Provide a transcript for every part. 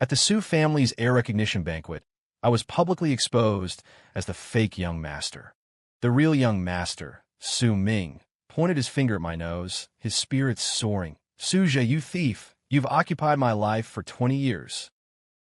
At the Su family's heir recognition banquet, I was publicly exposed as the fake young master. The real young master, Su Ming, pointed his finger at my nose, his spirits soaring. "Suja, you thief! You've occupied my life for 20 years.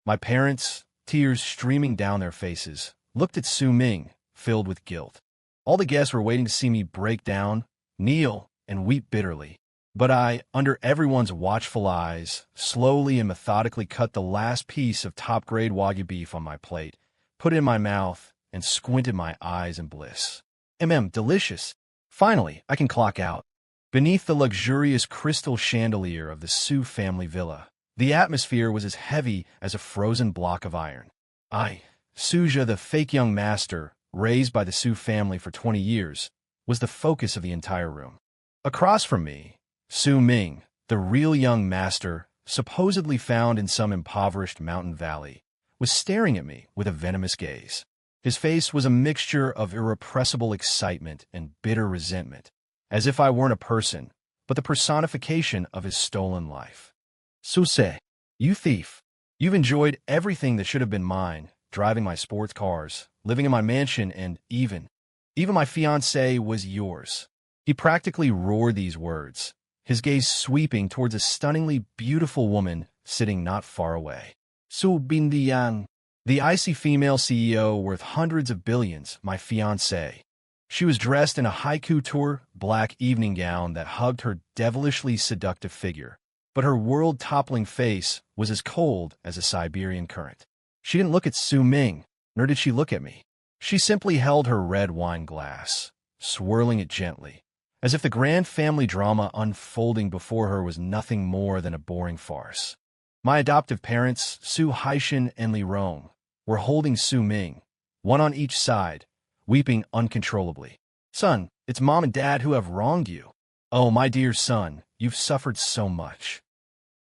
My parents, tears streaming down their faces, looked at Su Ming, filled with guilt. All the guests were waiting to see me break down, kneel, and weep bitterly. But I, under everyone's watchful eyes, slowly and methodically cut the last piece of top-grade Wagyu beef on my plate, put it in my mouth, and squinted my eyes in bliss. Delicious. Finally, I can clock out. Beneath the luxurious crystal chandelier of the Su family villa, the atmosphere was as heavy as a frozen block of iron. I, Suja, the fake young master, raised by the Su family for 20 years, was the focus of the entire room. Across from me, Su Ming, the real young master, supposedly found in some impoverished mountain valley, was staring at me with a venomous gaze. His face was a mixture of irrepressible excitement and bitter resentment, as if I weren't a person, but the personification of his stolen life. "Suse, you thief! You've enjoyed everything that should have been mine, driving my sports cars, living in my mansion, and even my fiancée was yours." He practically roared these words, his gaze sweeping towards a stunningly beautiful woman sitting not far away. Su Bindian, the icy female CEO worth hundreds of billions, my fiancée. She was dressed in a high couture black evening gown that hugged her devilishly seductive figure, but her world-toppling face was as cold as a Siberian current. She didn't look at Su Ming, nor did she look at me. She simply held her red wine glass, swirling it gently, as if the grand family drama unfolding before her was nothing more than a boring farce. My adoptive parents, Su Haishan and Li Rong, were holding Su Ming, one on each side, weeping uncontrollably. "Son, it's Mom and Dad who have wronged you. Oh, my dear son, you've suffered so much."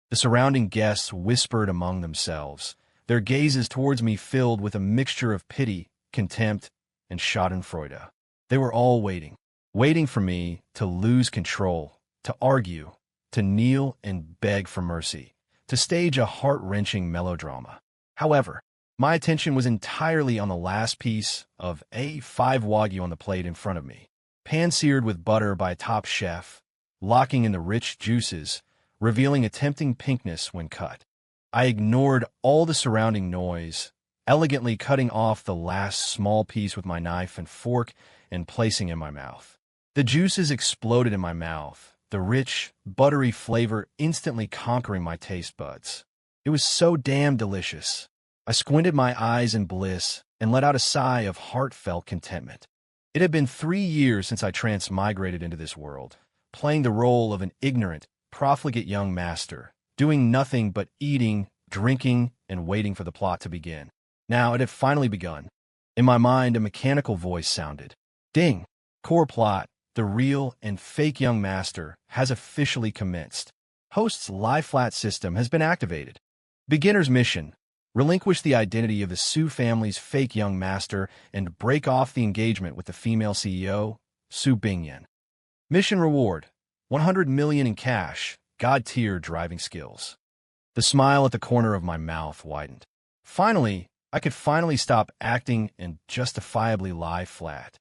The surrounding guests whispered among themselves, their gazes towards me filled with a mixture of pity, contempt, and schadenfreude. They were all waiting for me to lose control, to argue, to kneel and beg for mercy, to stage a heart-wrenching melodrama. However, my attention was entirely on the last piece of A5 Wagyu on the plate in front of me, pan-seared with butter by a top chef, locking in the rich juices, revealing a tempting pinkness when cut. I ignored all the surrounding noise, elegantly cutting off the last small piece with my knife and fork and placing it in my mouth. The juices exploded in my mouth, the rich, buttery flavor instantly conquering my taste buds. It was so damn delicious. I squinted my eyes in bliss and let out a sigh of heartfelt contentment. It had been 3 years since I transmigrated into this world, playing the role of an ignorant, profligate young master, doing nothing but eating, drinking, and waiting for the plot to begin. Now it had finally begun. In my mind, a mechanical voice sounded. Ding! Core plot, the real and fake young master, has officially commenced. Host's lie-flat system has been activated. Beginner's mission: relinquish the identity of the Su family's fake young master and break off the engagement with the female CEO, Su Bingyan. Mission reward: 100 million in cash, God-tier driving skills. The smile at the corner of my mouth widened. Finally, I could stop acting and justifiably lie flat.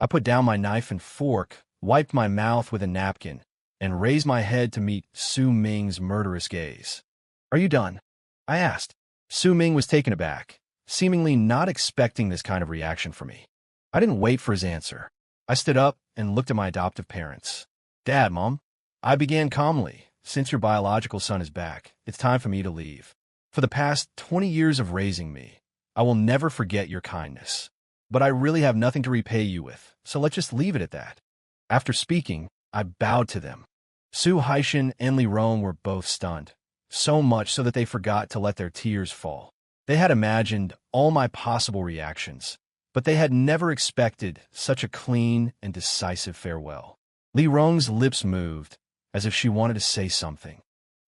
I put down my knife and fork, wiped my mouth with a napkin, and raised my head to meet Su Ming's murderous gaze. "Are you done?" I asked. Su Ming was taken aback, seemingly not expecting this kind of reaction from me. I didn't wait for his answer. I stood up and looked at my adoptive parents. "Dad, Mom," I began calmly, "since your biological son is back, it's time for me to leave. For the past 20 years of raising me, I will never forget your kindness. But I really have nothing to repay you with, so let's just leave it at that." After speaking, I bowed to them. Su Haishan and Li Rong were both stunned, so much so that they forgot to let their tears fall. They had imagined all my possible reactions, but they had never expected such a clean and decisive farewell. Li Rong's lips moved, as if she wanted to say something.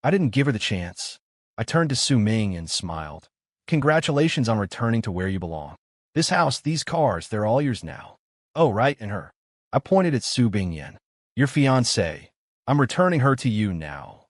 I didn't give her the chance. I turned to Su Ming and smiled. "Congratulations on returning to where you belong. This house, these cars, they're all yours now. Oh, right, and her." I pointed at Su Bingyan. "Your fiancée. I'm returning her to you now."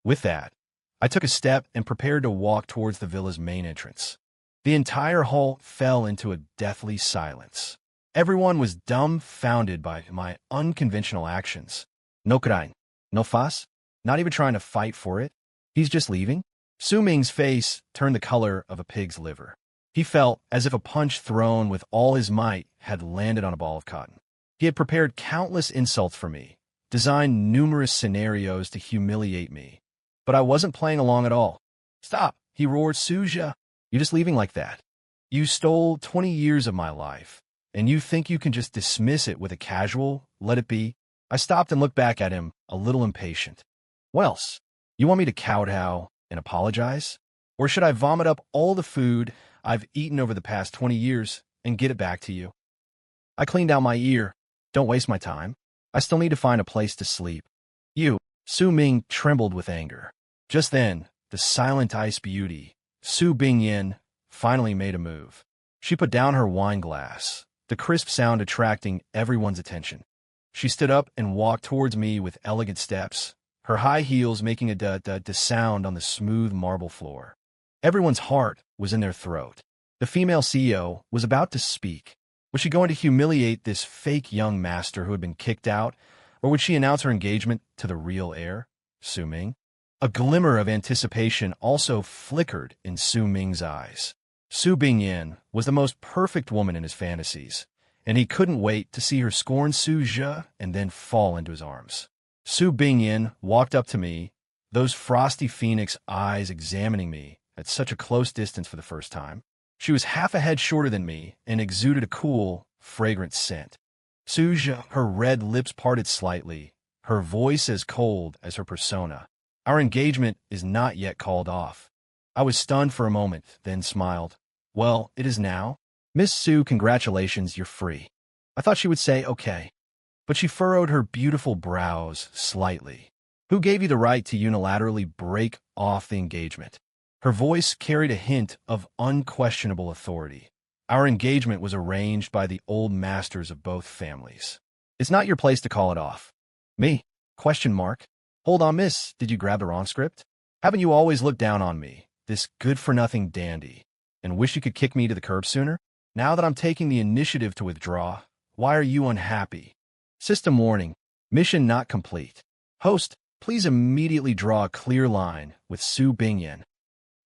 With that, I took a step and prepared to walk towards the villa's main entrance. The entire hall fell into a deathly silence. Everyone was dumbfounded by my unconventional actions. No crying, no fuss, not even trying to fight for it. He's just leaving? Su Ming's face turned the color of a pig's liver. He felt as if a punch thrown with all his might had landed on a ball of cotton. He had prepared countless insults for me, designed numerous scenarios to humiliate me. But I wasn't playing along at all. Stop, he roared. Suja, you're just leaving like that. You stole 20 years of my life, and you think you can just dismiss it with a casual, let it be? I stopped and looked back at him, a little impatient. What else? You want me to kowtow and apologize? Or should I vomit up all the food I've eaten over the past 20 years and get it back to you? I cleaned out my ear. Don't waste my time. I still need to find a place to sleep. You, Su Ming trembled with anger. Just then, the silent ice beauty, Su Bingyin, finally made a move. She put down her wine glass, the crisp sound attracting everyone's attention. She stood up and walked towards me with elegant steps, her high heels making a da-da-da sound on the smooth marble floor. Everyone's heart was in their throat. The female CEO was about to speak. Was she going to humiliate this fake young master who had been kicked out, or would she announce her engagement to the real heir, Su Ming? A glimmer of anticipation also flickered in Su Ming's eyes. Su Bingyin was the most perfect woman in his fantasies, and he couldn't wait to see her scorn Su Zhe and then fall into his arms. Su Bingyin walked up to me, those frosty phoenix eyes examining me at such a close distance for the first time. She was half a head shorter than me and exuded a cool, fragrant scent. Su Zhe, her red lips parted slightly, her voice as cold as her persona. Our engagement is not yet called off. I was stunned for a moment, then smiled. Well, it is now. Miss Su, congratulations, you're free. I thought she would say, okay. But she furrowed her beautiful brows slightly. Who gave you the right to unilaterally break off the engagement? Her voice carried a hint of unquestionable authority. Our engagement was arranged by the old masters of both families. It's not your place to call it off. Me? Question mark. Hold on, miss, did you grab the wrong script? Haven't you always looked down on me, this good-for-nothing dandy, and wish you could kick me to the curb sooner? Now that I'm taking the initiative to withdraw, why are you unhappy? System warning, mission not complete. Host, please immediately draw a clear line with Su Bingyin.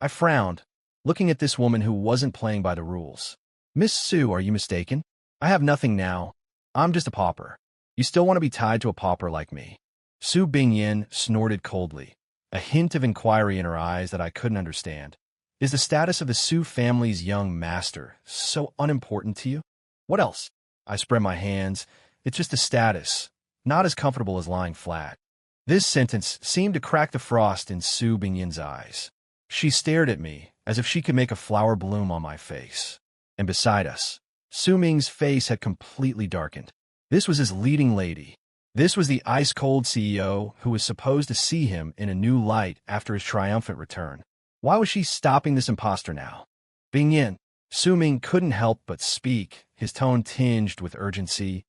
I frowned, looking at this woman who wasn't playing by the rules. Miss Su, are you mistaken? I have nothing now. I'm just a pauper. You still want to be tied to a pauper like me? Su Bingyin snorted coldly, a hint of inquiry in her eyes that I couldn't understand. Is the status of the Su family's young master so unimportant to you? What else? I spread my hands. It's just a status, not as comfortable as lying flat. This sentence seemed to crack the frost in Su Bingyin's eyes. She stared at me as if she could make a flower bloom on my face. And beside us, Su Ming's face had completely darkened. This was his leading lady. This was the ice-cold CEO who was supposed to see him in a new light after his triumphant return. Why was she stopping this impostor now? Bingyin, Su Ming couldn't help but speak, his tone tinged with urgency.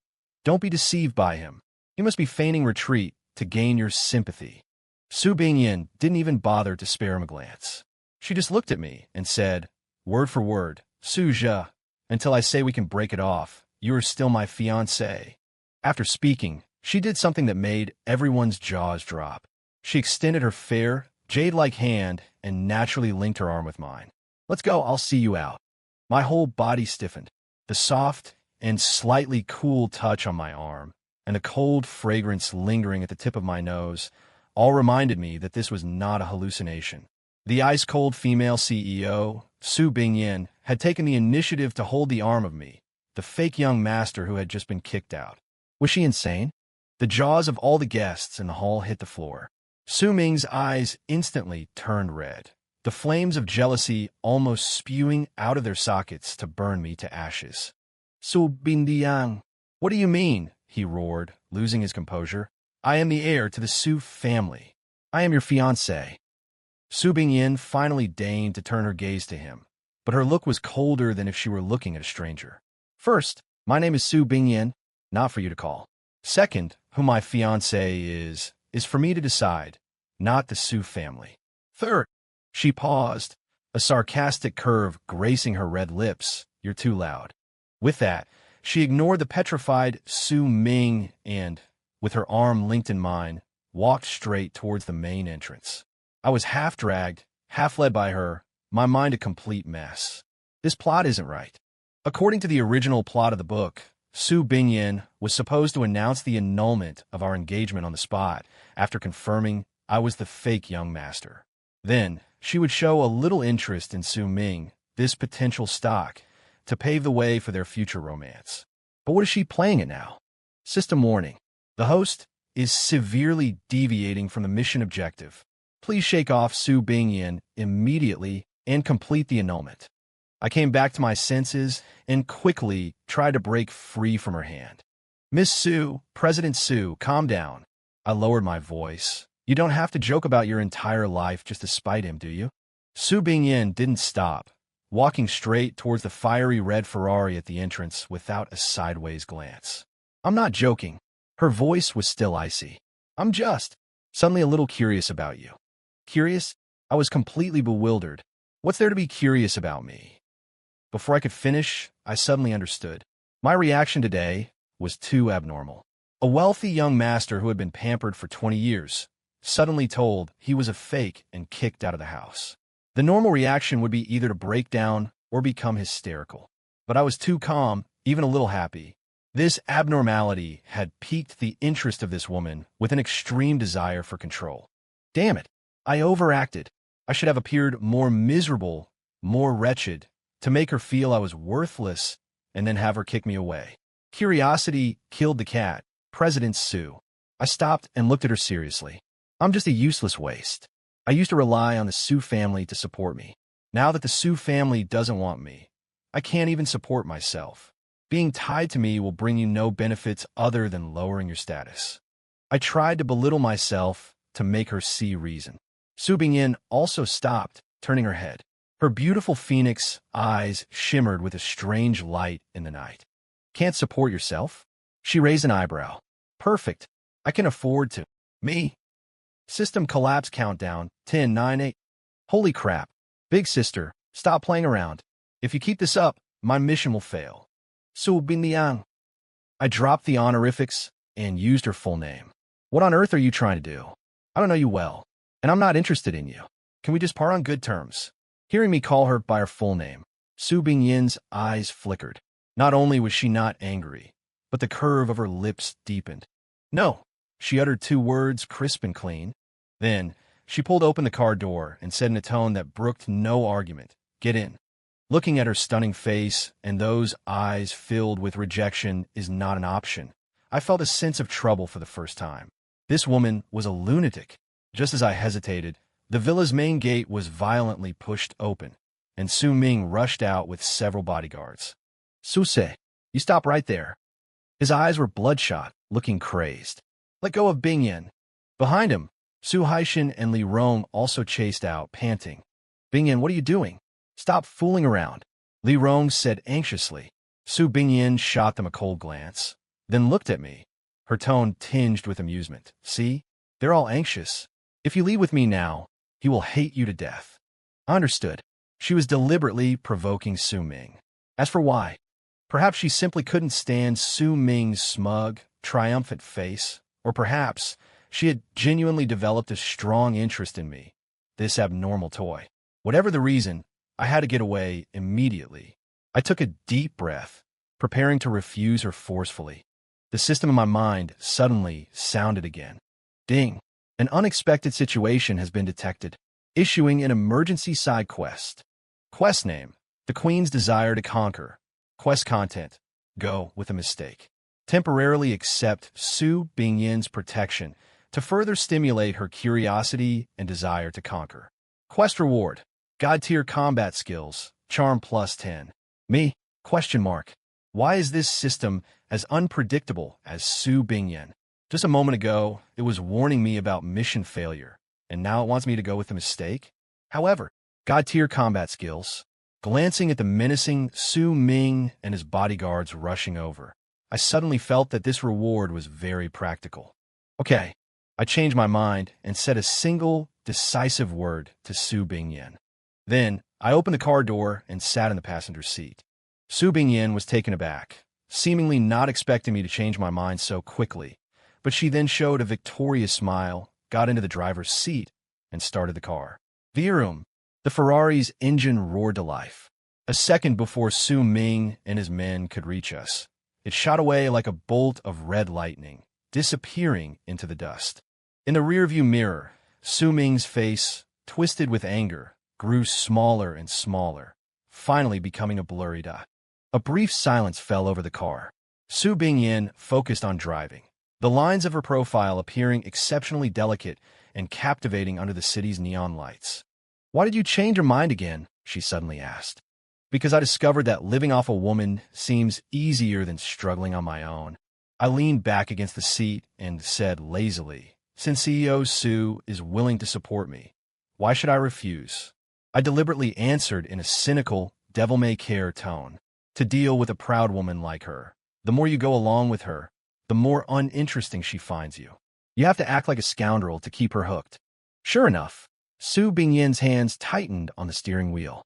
Don't be deceived by him. He must be feigning retreat to gain your sympathy. Su Bingyin didn't even bother to spare him a glance. She just looked at me and said, word for word, Su Zhe, until I say we can break it off, you are still my fiancée. After speaking, she did something that made everyone's jaws drop. She extended her fair, jade-like hand and naturally linked her arm with mine. Let's go, I'll see you out. My whole body stiffened. The soft and slightly cool touch on my arm, and the cold fragrance lingering at the tip of my nose, all reminded me that this was not a hallucination. The ice-cold female CEO, Su Bingyin, had taken the initiative to hold the arm of me, the fake young master who had just been kicked out. Was she insane? The jaws of all the guests in the hall hit the floor. Su Ming's eyes instantly turned red, the flames of jealousy almost spewing out of their sockets to burn me to ashes. Su Bingyan, what do you mean? He roared, losing his composure. I am the heir to the Su family. I am your fiancé. Su Bingyin finally deigned to turn her gaze to him, but her look was colder than if she were looking at a stranger. First, my name is Su Bingyin, not for you to call. Second, who my fiancé is for me to decide, not the Su family. Third, she paused, a sarcastic curve gracing her red lips. You're too loud. With that, she ignored the petrified Su Ming and, with her arm linked in mine, walked straight towards the main entrance. I was half dragged, half led by her, my mind a complete mess. This plot isn't right. According to the original plot of the book, Su Bingyin was supposed to announce the annulment of our engagement on the spot after confirming I was the fake young master. Then, she would show a little interest in Su Ming, this potential stock, to pave the way for their future romance. But what is she playing at now? System warning. The host is severely deviating from the mission objective. Please shake off Su Bingyin immediately and complete the annulment. I came back to my senses and quickly tried to break free from her hand. Miss Su, President Su, calm down. I lowered my voice. You don't have to joke about your entire life just to spite him, do you? Su Bingyin didn't stop, walking straight towards the fiery red Ferrari at the entrance without a sideways glance. I'm not joking. Her voice was still icy. I'm just suddenly a little curious about you. Curious? I was completely bewildered. What's there to be curious about me? Before I could finish, I suddenly understood. My reaction today was too abnormal. A wealthy young master who had been pampered for 20 years, suddenly told he was a fake and kicked out of the house. The normal reaction would be either to break down or become hysterical. But I was too calm, even a little happy. This abnormality had piqued the interest of this woman with an extreme desire for control. Damn it, I overacted. I should have appeared more miserable, more wretched, to make her feel I was worthless and then have her kick me away. Curiosity killed the cat, President Su. I stopped and looked at her seriously. I'm just a useless waste. I used to rely on the Su family to support me. Now that the Su family doesn't want me, I can't even support myself. Being tied to me will bring you no benefits other than lowering your status. I tried to belittle myself to make her see reason. Su Bingyin also stopped, turning her head. Her beautiful phoenix eyes shimmered with a strange light in the night. Can't support yourself? She raised an eyebrow. Perfect. I can afford to. Me? System collapse countdown, 10, 9, 8. Holy crap. Big sister, stop playing around. If you keep this up, my mission will fail. Su Bingyan. I dropped the honorifics and used her full name. What on earth are you trying to do? I don't know you well, and I'm not interested in you. Can we just part on good terms? Hearing me call her by her full name, Su Bingyin's eyes flickered. Not only was she not angry, but the curve of her lips deepened. No, she uttered 2 words crisp and clean. Then, she pulled open the car door and said in a tone that brooked no argument, "Get in." Looking at her stunning face and those eyes filled with rejection is not an option. I felt a sense of trouble for the first time. This woman was a lunatic. Just as I hesitated, the villa's main gate was violently pushed open, and Su Ming rushed out with several bodyguards. "Su-se, you stop right there." His eyes were bloodshot, looking crazed. "Let go of Bingyin." Behind him, Su Haishan and Li Rong also chased out, panting. "Bingyin, what are you doing? Stop fooling around," Li Rong said anxiously. Su Bingyin shot them a cold glance, then looked at me, her tone tinged with amusement. "See? They're all anxious. If you leave with me now, he will hate you to death." I understood. She was deliberately provoking Su Ming. As for why, perhaps she simply couldn't stand Su Ming's smug, triumphant face, or perhaps she had genuinely developed a strong interest in me, this abnormal toy. Whatever the reason, I had to get away immediately. I took a deep breath, preparing to refuse her forcefully. The system in my mind suddenly sounded again. Ding! An unexpected situation has been detected. Issuing an emergency side quest. Quest name: The Queen's Desire to Conquer. Quest content: Go with a mistake. Temporarily accept Su Bingyin's protection to further stimulate her curiosity and desire to conquer. Quest reward: God-tier combat skills, charm plus 10. Me? Question mark. Why is this system as unpredictable as Su Bingyin? Just a moment ago, it was warning me about mission failure, and now it wants me to go with a mistake? However, God-tier combat skills. Glancing at the menacing Su Ming and his bodyguards rushing over, I suddenly felt that this reward was very practical. Okay, I changed my mind and said a single, decisive word to Su Bingyin. Then, I opened the car door and sat in the passenger seat. Su Bingyin was taken aback, seemingly not expecting me to change my mind so quickly, but she then showed a victorious smile, got into the driver's seat, and started the car. Vroom! The Ferrari's engine roared to life. A second before Su Ming and his men could reach us, it shot away like a bolt of red lightning, disappearing into the dust. In the rearview mirror, Su Ming's face, twisted with anger, grew smaller and smaller, finally becoming a blurry dot. A brief silence fell over the car. Su Bingyin focused on driving, the lines of her profile appearing exceptionally delicate and captivating under the city's neon lights. "Why did you change your mind again?" she suddenly asked. "Because I discovered that living off a woman seems easier than struggling on my own." I leaned back against the seat and said lazily, "Since CEO Su is willing to support me, why should I refuse?" I deliberately answered in a cynical, devil-may-care tone. "To deal with a proud woman like her, the more you go along with her, the more uninteresting she finds you. You have to act like a scoundrel to keep her hooked." Sure enough, Su Bingyin's hands tightened on the steering wheel.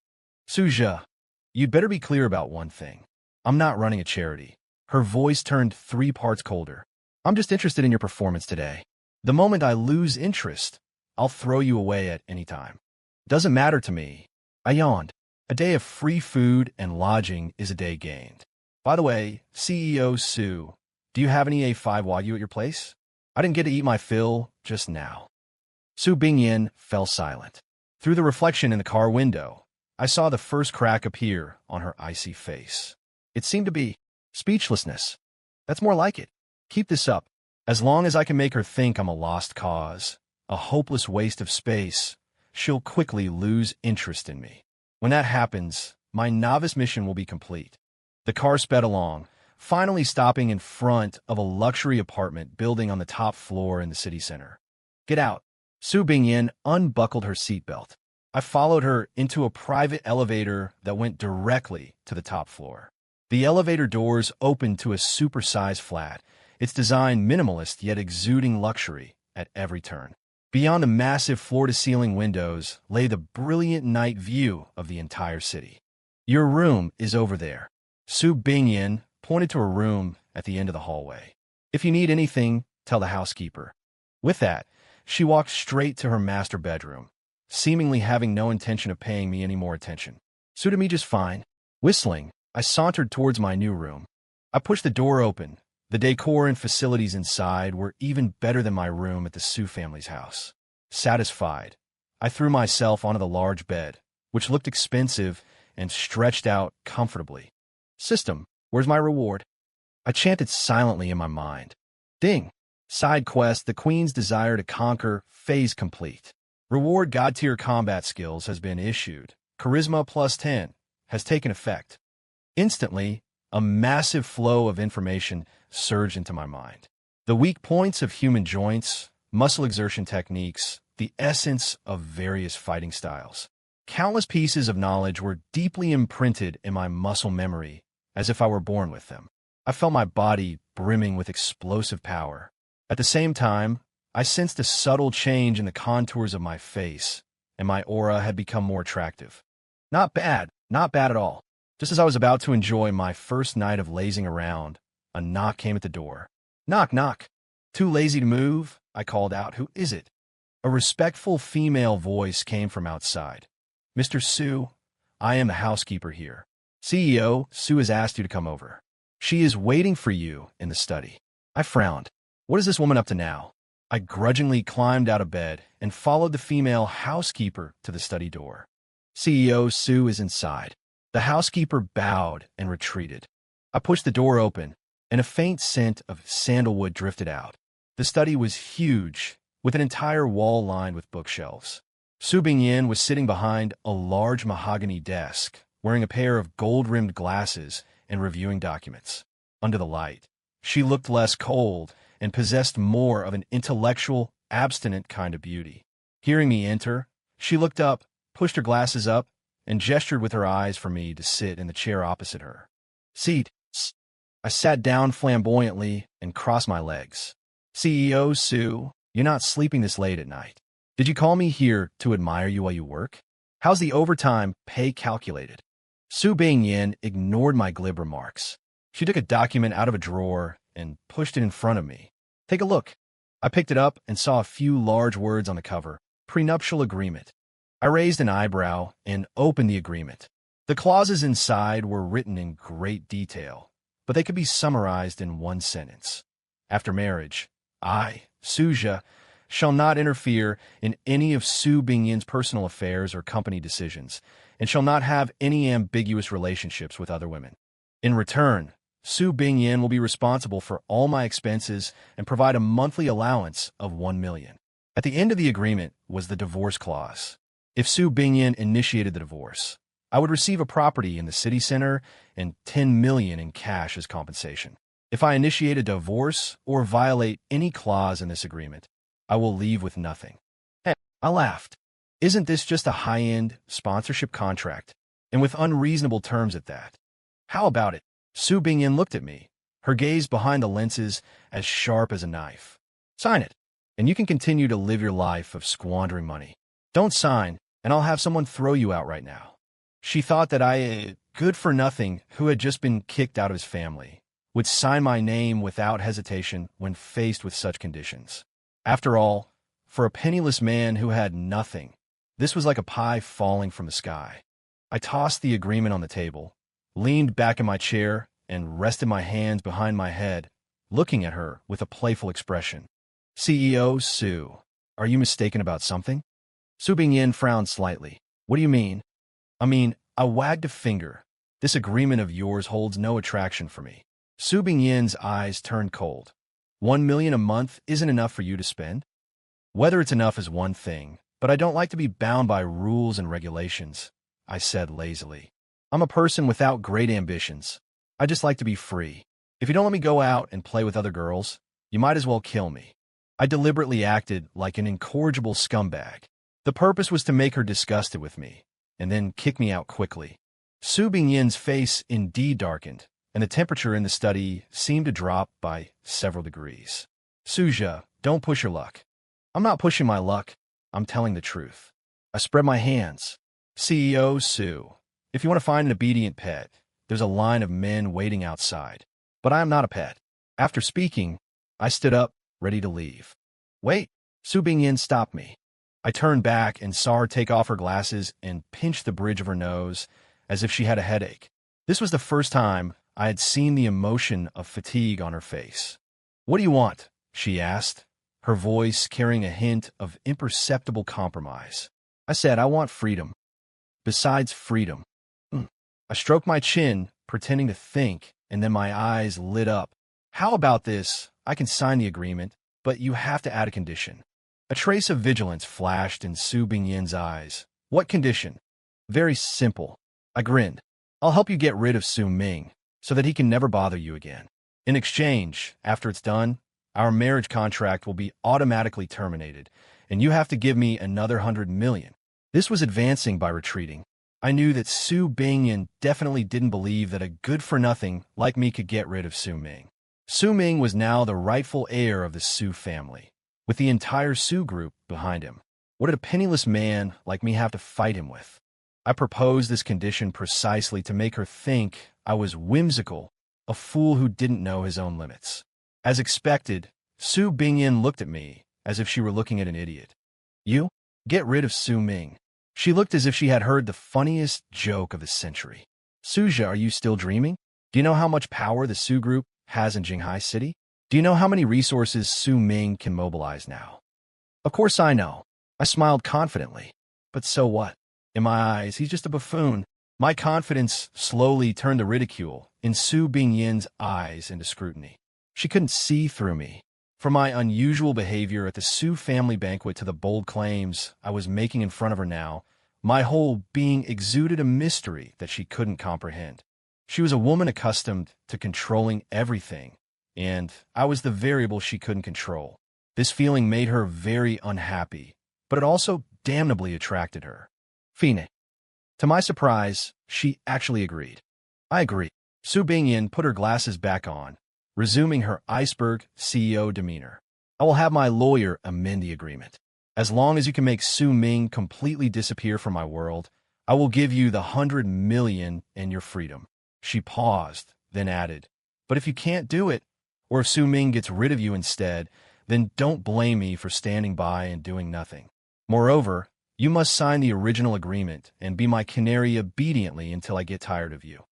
"Suja, you'd better be clear about one thing. I'm not running a charity." Her voice turned 3 parts colder. "I'm just interested in your performance today. The moment I lose interest, I'll throw you away at any time. Doesn't matter to me." I yawned. A day of free food and lodging is a day gained. "By the way, CEO Su, do you have any A5 Wagyu at your place? I didn't get to eat my fill just now." Su Bingyin fell silent. Through the reflection in the car window, I saw the first crack appear on her icy face. It seemed to be speechlessness. That's more like it. Keep this up. As long as I can make her think I'm a lost cause, a hopeless waste of space, she'll quickly lose interest in me. When that happens, my novice mission will be complete. The car sped along, finally stopping in front of a luxury apartment building on the top floor in the city center. "Get out." Su Bingyin unbuckled her seatbelt. I followed her into a private elevator that went directly to the top floor. The elevator doors opened to a supersized flat, its design minimalist yet exuding luxury at every turn. Beyond the massive floor-to-ceiling windows lay the brilliant night view of the entire city. "Your room is over there." Su Bingyin pointed to a room at the end of the hallway. "If you need anything, tell the housekeeper." With that, she walked straight to her master bedroom, seemingly having no intention of paying me any more attention. "Suited me just fine." Whistling, I sauntered towards my new room. I pushed the door open. The decor and facilities inside were even better than my room at the Su family's house. Satisfied, I threw myself onto the large bed, which looked expensive and stretched out comfortably. "System, where's my reward?" I chanted silently in my mind. Ding! Side quest, the Queen's desire to conquer, phase complete. Reward God-tier combat skills has been issued. Charisma +10 has taken effect. Instantly, a massive flow of information surged into my mind. The weak points of human joints, muscle exertion techniques, the essence of various fighting styles. Countless pieces of knowledge were deeply imprinted in my muscle memory, as if I were born with them. I felt my body brimming with explosive power. At the same time, I sensed a subtle change in the contours of my face, and my aura had become more attractive. Not bad at all. Just as I was about to enjoy my first night of lazing around, a knock came at the door. "Knock, knock." "Too lazy to move?" I called out. "Who is it?" A respectful female voice came from outside. "Mr. Su, I am the housekeeper here. CEO Su has asked you to come over. She is waiting for you in the study." I frowned. What is this woman up to now? I grudgingly climbed out of bed and followed the female housekeeper to the study door. "CEO Su is inside." The housekeeper bowed and retreated. I pushed the door open, and a faint scent of sandalwood drifted out. The study was huge, with an entire wall lined with bookshelves. Su Bingyin was sitting behind a large mahogany desk, wearing a pair of gold-rimmed glasses and reviewing documents. Under the light, she looked less cold and possessed more of an intellectual, abstinent kind of beauty. Hearing me enter, she looked up, pushed her glasses up, and gestured with her eyes for me to sit in the chair opposite her. "Seat." I sat down flamboyantly and crossed my legs. "CEO Su, You're not sleeping this late at night. Did you call me here to admire you while you work? How's the overtime pay calculated? Su Bingyin ignored my glib remarks. She took a document out of a drawer and pushed it in front of me. Take a look. I picked it up and saw a few large words on the cover. Prenuptial agreement. I raised an eyebrow and opened the agreement. The clauses inside were written in great detail, but they could be summarized in one sentence. After marriage, I, Suja, shall not interfere in any of Su Bingyin's personal affairs or company decisions, and shall not have any ambiguous relationships with other women. In return, Su Bingyin will be responsible for all my expenses and provide a monthly allowance of 1 million. At the end of the agreement was the divorce clause. If Su Bingyin initiated the divorce, I would receive a property in the city center and 10 million in cash as compensation. If I initiate a divorce or violate any clause in this agreement, I will leave with nothing. Hey, I laughed. Isn't this just a high-end sponsorship contract, and with unreasonable terms at that? How about it? Su Bingyin looked at me, her gaze behind the lenses as sharp as a knife. Sign it, and you can continue to live your life of squandering money. Don't sign, and I'll have someone throw you out right now. She thought that I, good-for-nothing, who had just been kicked out of his family, would sign my name without hesitation when faced with such conditions. After all, for a penniless man who had nothing, this was like a pie falling from the sky. I tossed the agreement on the table, leaned back in my chair, and rested my hands behind my head, looking at her with a playful expression. CEO Su, are you mistaken about something? Su Bingyin frowned slightly. What do you mean? I wagged a finger. This agreement of yours holds no attraction for me. Su Bingyin's eyes turned cold. 1 million a month isn't enough for you to spend? Whether it's enough is one thing, but I don't like to be bound by rules and regulations, I said lazily. I'm a person without great ambitions. I just like to be free. If you don't let me go out and play with other girls, you might as well kill me. I deliberately acted like an incorrigible scumbag. The purpose was to make her disgusted with me, and then kick me out quickly. Su Bingyin's face indeed darkened, and the temperature in the study seemed to drop by several degrees. Suja, don't push your luck. I'm not pushing my luck. I'm telling the truth. I spread my hands. CEO Su, if you want to find an obedient pet, there's a line of men waiting outside. But I am not a pet. After speaking, I stood up, ready to leave. Wait, Su Bingyin stopped me. I turned back and saw her take off her glasses and pinch the bridge of her nose as if she had a headache. This was the first time I had seen the emotion of fatigue on her face. What do you want? She asked, her voice carrying a hint of imperceptible compromise. I said, I want freedom. Besides freedom. I stroked my chin, pretending to think, and then my eyes lit up. How about this? I can sign the agreement, but you have to add a condition. A trace of vigilance flashed in Su Bingyin's eyes. What condition? Very simple. I grinned. I'll help you get rid of Su Ming, so that he can never bother you again. In exchange, after it's done, our marriage contract will be automatically terminated, and you have to give me another 100 million. This was advancing by retreating. I knew that Su Bingyin definitely didn't believe that a good-for-nothing like me could get rid of Su Ming. Su Ming was now the rightful heir of the Su family, with the entire Su group behind him. What did a penniless man like me have to fight him with? I proposed this condition precisely to make her think I was whimsical, a fool who didn't know his own limits. As expected, Su Bingyin looked at me as if she were looking at an idiot. You? Get rid of Su Ming. She looked as if she had heard the funniest joke of the century. Suja, are you still dreaming? Do you know how much power the Su group has in Jinghai City? Do you know how many resources Su Ming can mobilize now? Of course I know. I smiled confidently. But so what? In my eyes, he's just a buffoon. My confidence slowly turned to ridicule in Su Bingyin's eyes into scrutiny. She couldn't see through me. From my unusual behavior at the Su family banquet to the bold claims I was making in front of her now, my whole being exuded a mystery that she couldn't comprehend. She was a woman accustomed to controlling everything, and I was the variable she couldn't control. This feeling made her very unhappy, but it also damnably attracted her. Fine. To my surprise, she actually agreed. I agree. Su Bingyin put her glasses back on, resuming her iceberg CEO demeanor. I will have my lawyer amend the agreement. As long as you can make Su Ming completely disappear from my world, I will give you the 100 million and your freedom. She paused, then added, but if you can't do it, or if Su Ming gets rid of you instead, then don't blame me for standing by and doing nothing. Moreover, you must sign the original agreement and be my canary obediently until I get tired of you.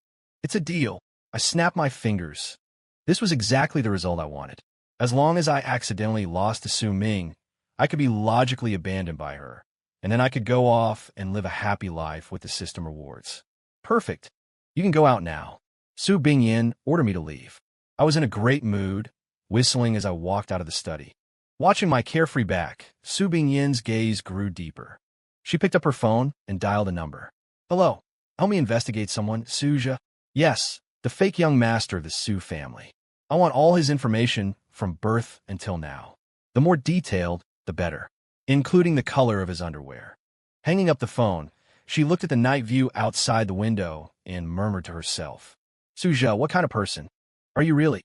It's a deal. I snapped my fingers. This was exactly the result I wanted. As long as I accidentally lost to Su Ming, I could be logically abandoned by her, and then I could go off and live a happy life with the system rewards. Perfect. You can go out now. Su Bingyin ordered me to leave. I was in a great mood, whistling as I walked out of the study. Watching my carefree back, Su Bingyin's gaze grew deeper. She picked up her phone and dialed a number. Hello. Help me investigate someone, Suja. Yes, the fake young master of the Su family. I want all his information from birth until now. The more detailed, the better, including the color of his underwear. Hanging up the phone, she looked at the night view outside the window and murmured to herself, Suja, what kind of person are you really?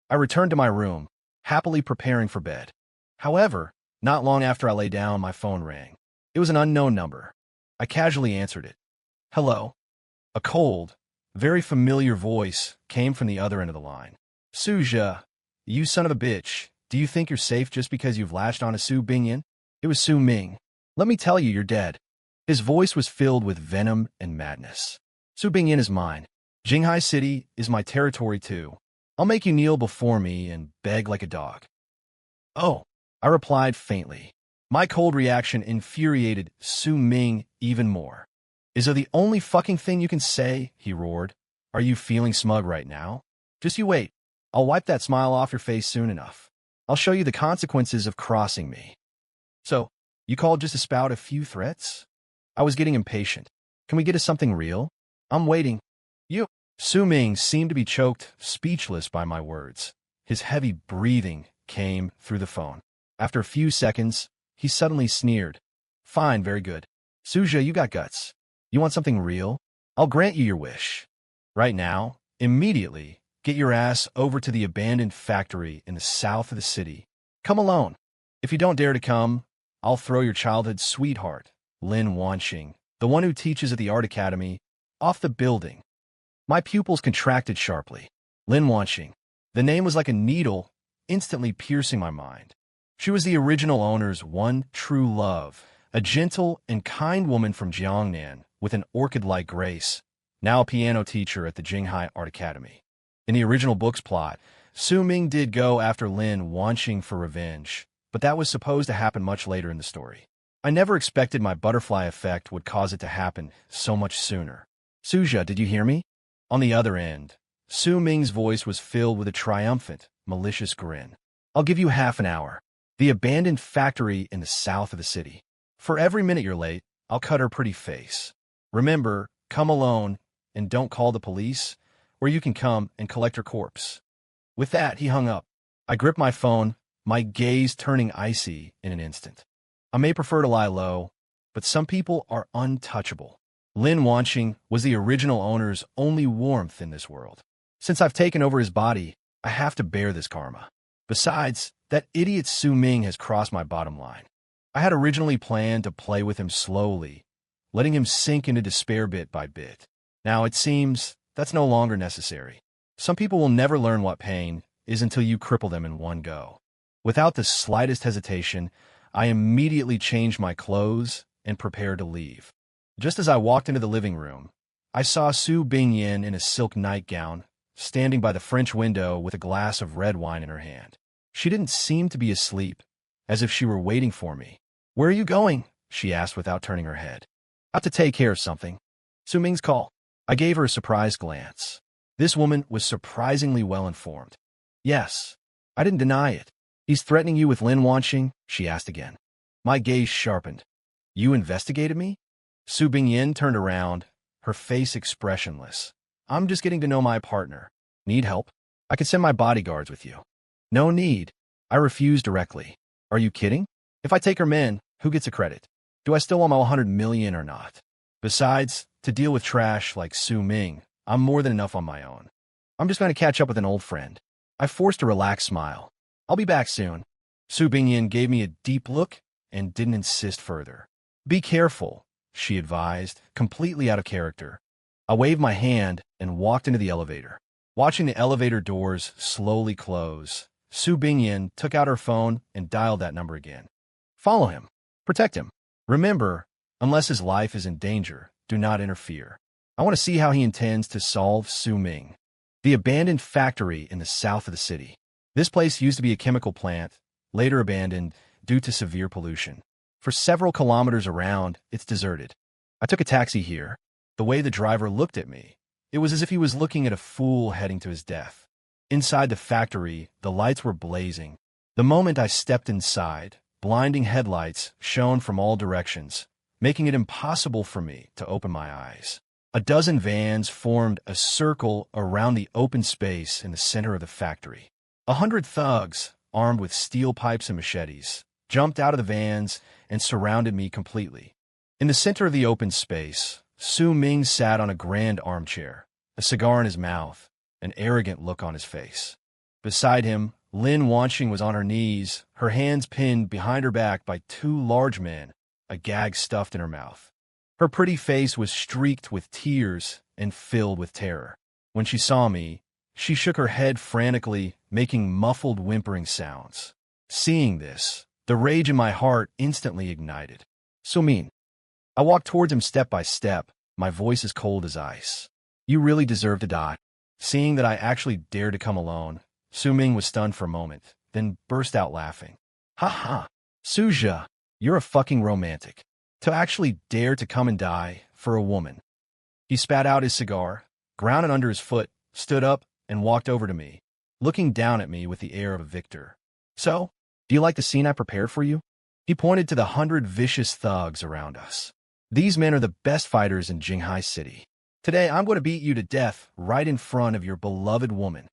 I returned to my room, happily preparing for bed. However, not long after I lay down, my phone rang. It was an unknown number. I casually answered it. Hello. A cold, very familiar voice came from the other end of the line. Suja, you son of a bitch, do you think you're safe just because you've latched on to Su Bingyin? It was Su Ming. Let me tell you, you're dead. His voice was filled with venom and madness. Su Bingyin is mine. Jinghai City is my territory too. I'll make you kneel before me and beg like a dog. Oh, I replied faintly. My cold reaction infuriated Su Ming even more. Is that the only fucking thing you can say? He roared. Are you feeling smug right now? Just you wait. I'll wipe that smile off your face soon enough. I'll show you the consequences of crossing me. So, you called just to spout a few threats? I was getting impatient. Can we get to something real? I'm waiting. You. Su Ming seemed to be choked, speechless by my words. His heavy breathing came through the phone. After a few seconds, he suddenly sneered. Fine, very good. Suja, you got guts. You want something real? I'll grant you your wish. Right now, immediately, get your ass over to the abandoned factory in the south of the city. Come alone. If you don't dare to come, I'll throw your childhood sweetheart, Lin Wanxing, the one who teaches at the art academy, off the building. My pupils contracted sharply. Lin Wanxing. The name was like a needle, instantly piercing my mind. She was the original owner's one true love, a gentle and kind woman from Jiangnan with an orchid-like grace, now a piano teacher at the Jinghai Art Academy. In the original book's plot, Su Ming did go after Lin Wanxing for revenge, but that was supposed to happen much later in the story. I never expected my butterfly effect would cause it to happen so much sooner. Suja, did you hear me? On the other end, Su Ming's voice was filled with a triumphant, malicious grin. I'll give you half an hour. The abandoned factory in the south of the city. For every minute you're late, I'll cut her pretty face. Remember, come alone, and don't call the police, or you can come and collect her corpse. With that, he hung up. I gripped my phone, my gaze turning icy in an instant. I may prefer to lie low, but some people are untouchable. Lin Wanxing was the original owner's only warmth in this world. Since I've taken over his body, I have to bear this karma. Besides, that idiot Su Ming has crossed my bottom line. I had originally planned to play with him slowly, letting him sink into despair bit by bit. Now it seems that's no longer necessary. Some people will never learn what pain is until you cripple them in one go. Without the slightest hesitation, I immediately changed my clothes and prepared to leave. Just as I walked into the living room, I saw Su Bingyin in a silk nightgown, standing by the French window with a glass of red wine in her hand. She didn't seem to be asleep, as if she were waiting for me. Where are you going? She asked without turning her head. Out to take care of something. Su Ming's call. I gave her a surprised glance. This woman was surprisingly well informed. Yes, I didn't deny it. He's threatening you with Lin Wanxing? She asked again. My gaze sharpened. You investigated me? Su Bingyin turned around, her face expressionless. I'm just getting to know my partner. Need help? I could send my bodyguards with you. No need. I refused directly. Are you kidding? If I take her men, who gets a credit? Do I still want my 100 million or not? Besides, to deal with trash like Su Ming, I'm more than enough on my own. I'm just going to catch up with an old friend. I forced a relaxed smile. I'll be back soon. Su Bingyan gave me a deep look and didn't insist further. Be careful, she advised, completely out of character. I waved my hand and walked into the elevator. Watching the elevator doors slowly close, Su Bingyan took out her phone and dialed that number again. Follow him. Protect him. Remember, unless his life is in danger, do not interfere. I want to see how he intends to solve Su Ming. The abandoned factory in the south of the city. This place used to be a chemical plant, later abandoned due to severe pollution. For several kilometers around, it's deserted. I took a taxi here. The way the driver looked at me, it was as if he was looking at a fool heading to his death. Inside the factory, the lights were blazing. The moment I stepped inside, blinding headlights shone from all directions, making it impossible for me to open my eyes. A dozen vans formed a circle around the open space in the center of the factory. 100 thugs, armed with steel pipes and machetes, jumped out of the vans and surrounded me completely. In the center of the open space, Su Ming sat on a grand armchair, a cigar in his mouth, an arrogant look on his face. Beside him, Lin Wanxing was on her knees, her hands pinned behind her back by two large men, a gag stuffed in her mouth. Her pretty face was streaked with tears and filled with terror. When she saw me, she shook her head frantically, making muffled whimpering sounds. Seeing this, the rage in my heart instantly ignited. Su Ming. I walked towards him step by step, my voice as cold as ice. You really deserve to die. Seeing that I actually dared to come alone, Su Ming was stunned for a moment, then burst out laughing. Ha ha! Suja, you're a fucking romantic. To actually dare to come and die for a woman. He spat out his cigar, ground it under his foot, stood up, and walked over to me, looking down at me with the air of a victor. So, do you like the scene I prepared for you? He pointed to the 100 vicious thugs around us. These men are the best fighters in Jinghai City. Today, I'm going to beat you to death right in front of your beloved woman.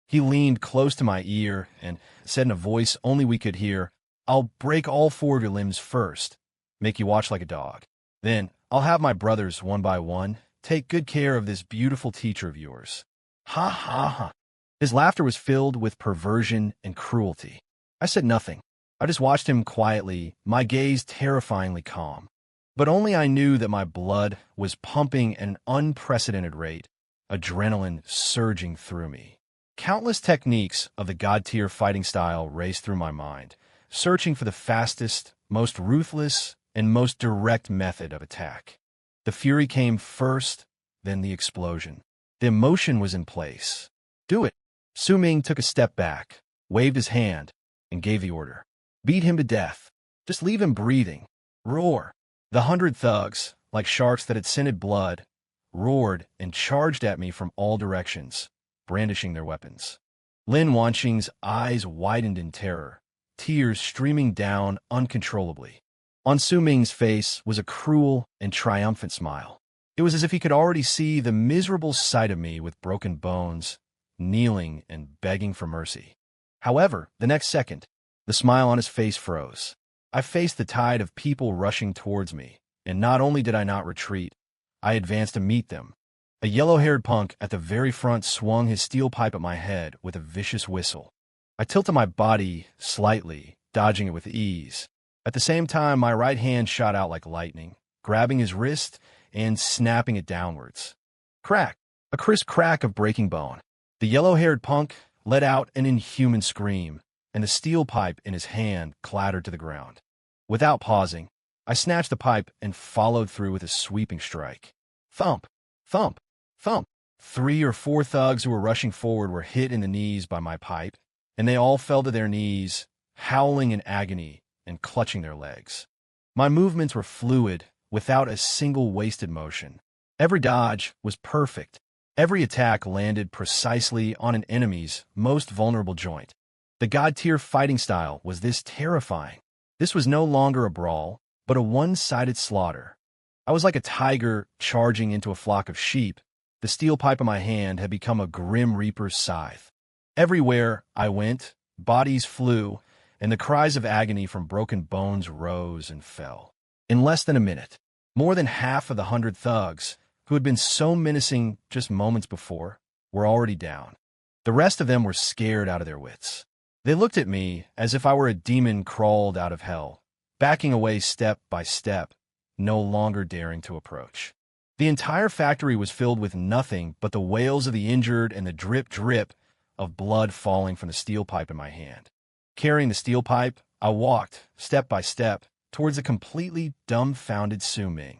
He leaned close to my ear and said in a voice only we could hear, I'll break all 4 of your limbs first. Make you watch like a dog. Then, I'll have my brothers, one by one, take good care of this beautiful teacher of yours. Ha ha ha. His laughter was filled with perversion and cruelty. I said nothing. I just watched him quietly, my gaze terrifyingly calm. But only I knew that my blood was pumping at an unprecedented rate, adrenaline surging through me. Countless techniques of the God-tier fighting style raced through my mind, searching for the fastest, most ruthless, and most direct method of attack. The fury came first, then the explosion. The emotion was in place. Do it. Su Ming took a step back, waved his hand, and gave the order. Beat him to death. Just leave him breathing. Roar. The 100 thugs, like sharks that had scented blood, roared and charged at me from all directions, brandishing their weapons. Lin Wanxing's eyes widened in terror, tears streaming down uncontrollably. On Su Ming's face was a cruel and triumphant smile. It was as if he could already see the miserable sight of me with broken bones, kneeling and begging for mercy. However, the next second, the smile on his face froze. I faced the tide of people rushing towards me, and not only did I not retreat, I advanced to meet them. A yellow-haired punk at the very front swung his steel pipe at my head with a vicious whistle. I tilted my body slightly, dodging it with ease. At the same time, my right hand shot out like lightning, grabbing his wrist and snapping it downwards. Crack! A crisp crack of breaking bone. The yellow-haired punk let out an inhuman scream, and the steel pipe in his hand clattered to the ground. Without pausing, I snatched the pipe and followed through with a sweeping strike. Thump! Thump! Thump! 3 or 4 thugs who were rushing forward were hit in the knees by my pipe, and they all fell to their knees, howling in agony and clutching their legs. My movements were fluid, without a single wasted motion. Every dodge was perfect. Every attack landed precisely on an enemy's most vulnerable joint. The God-tier fighting style was this terrifying. This was no longer a brawl, but a one-sided slaughter. I was like a tiger charging into a flock of sheep. The steel pipe in my hand had become a grim reaper's scythe. Everywhere I went, bodies flew, and the cries of agony from broken bones rose and fell. In less than a minute, more than half of the 100 thugs, who had been so menacing just moments before, were already down. The rest of them were scared out of their wits. They looked at me as if I were a demon crawled out of hell, backing away step by step, no longer daring to approach. The entire factory was filled with nothing but the wails of the injured and the drip of blood falling from the steel pipe in my hand. Carrying the steel pipe, I walked, step by step, towards a completely dumbfounded Su Ming.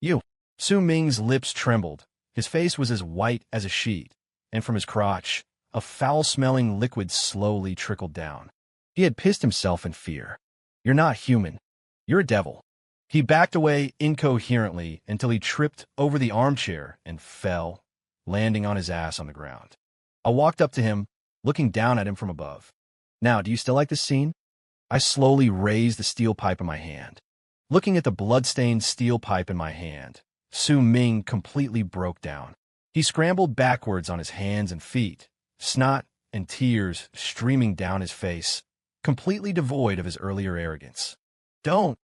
You. Su Ming's lips trembled. His face was as white as a sheet, and from his crotch, a foul-smelling liquid slowly trickled down. He had pissed himself in fear. You're not human. You're a devil. He backed away incoherently until he tripped over the armchair and fell, landing on his ass on the ground. I walked up to him, looking down at him from above. Now, do you still like this scene? I slowly raised the steel pipe in my hand. Looking at the blood-stained steel pipe in my hand, Su Ming completely broke down. He scrambled backwards on his hands and feet, snot and tears streaming down his face, completely devoid of his earlier arrogance. Don't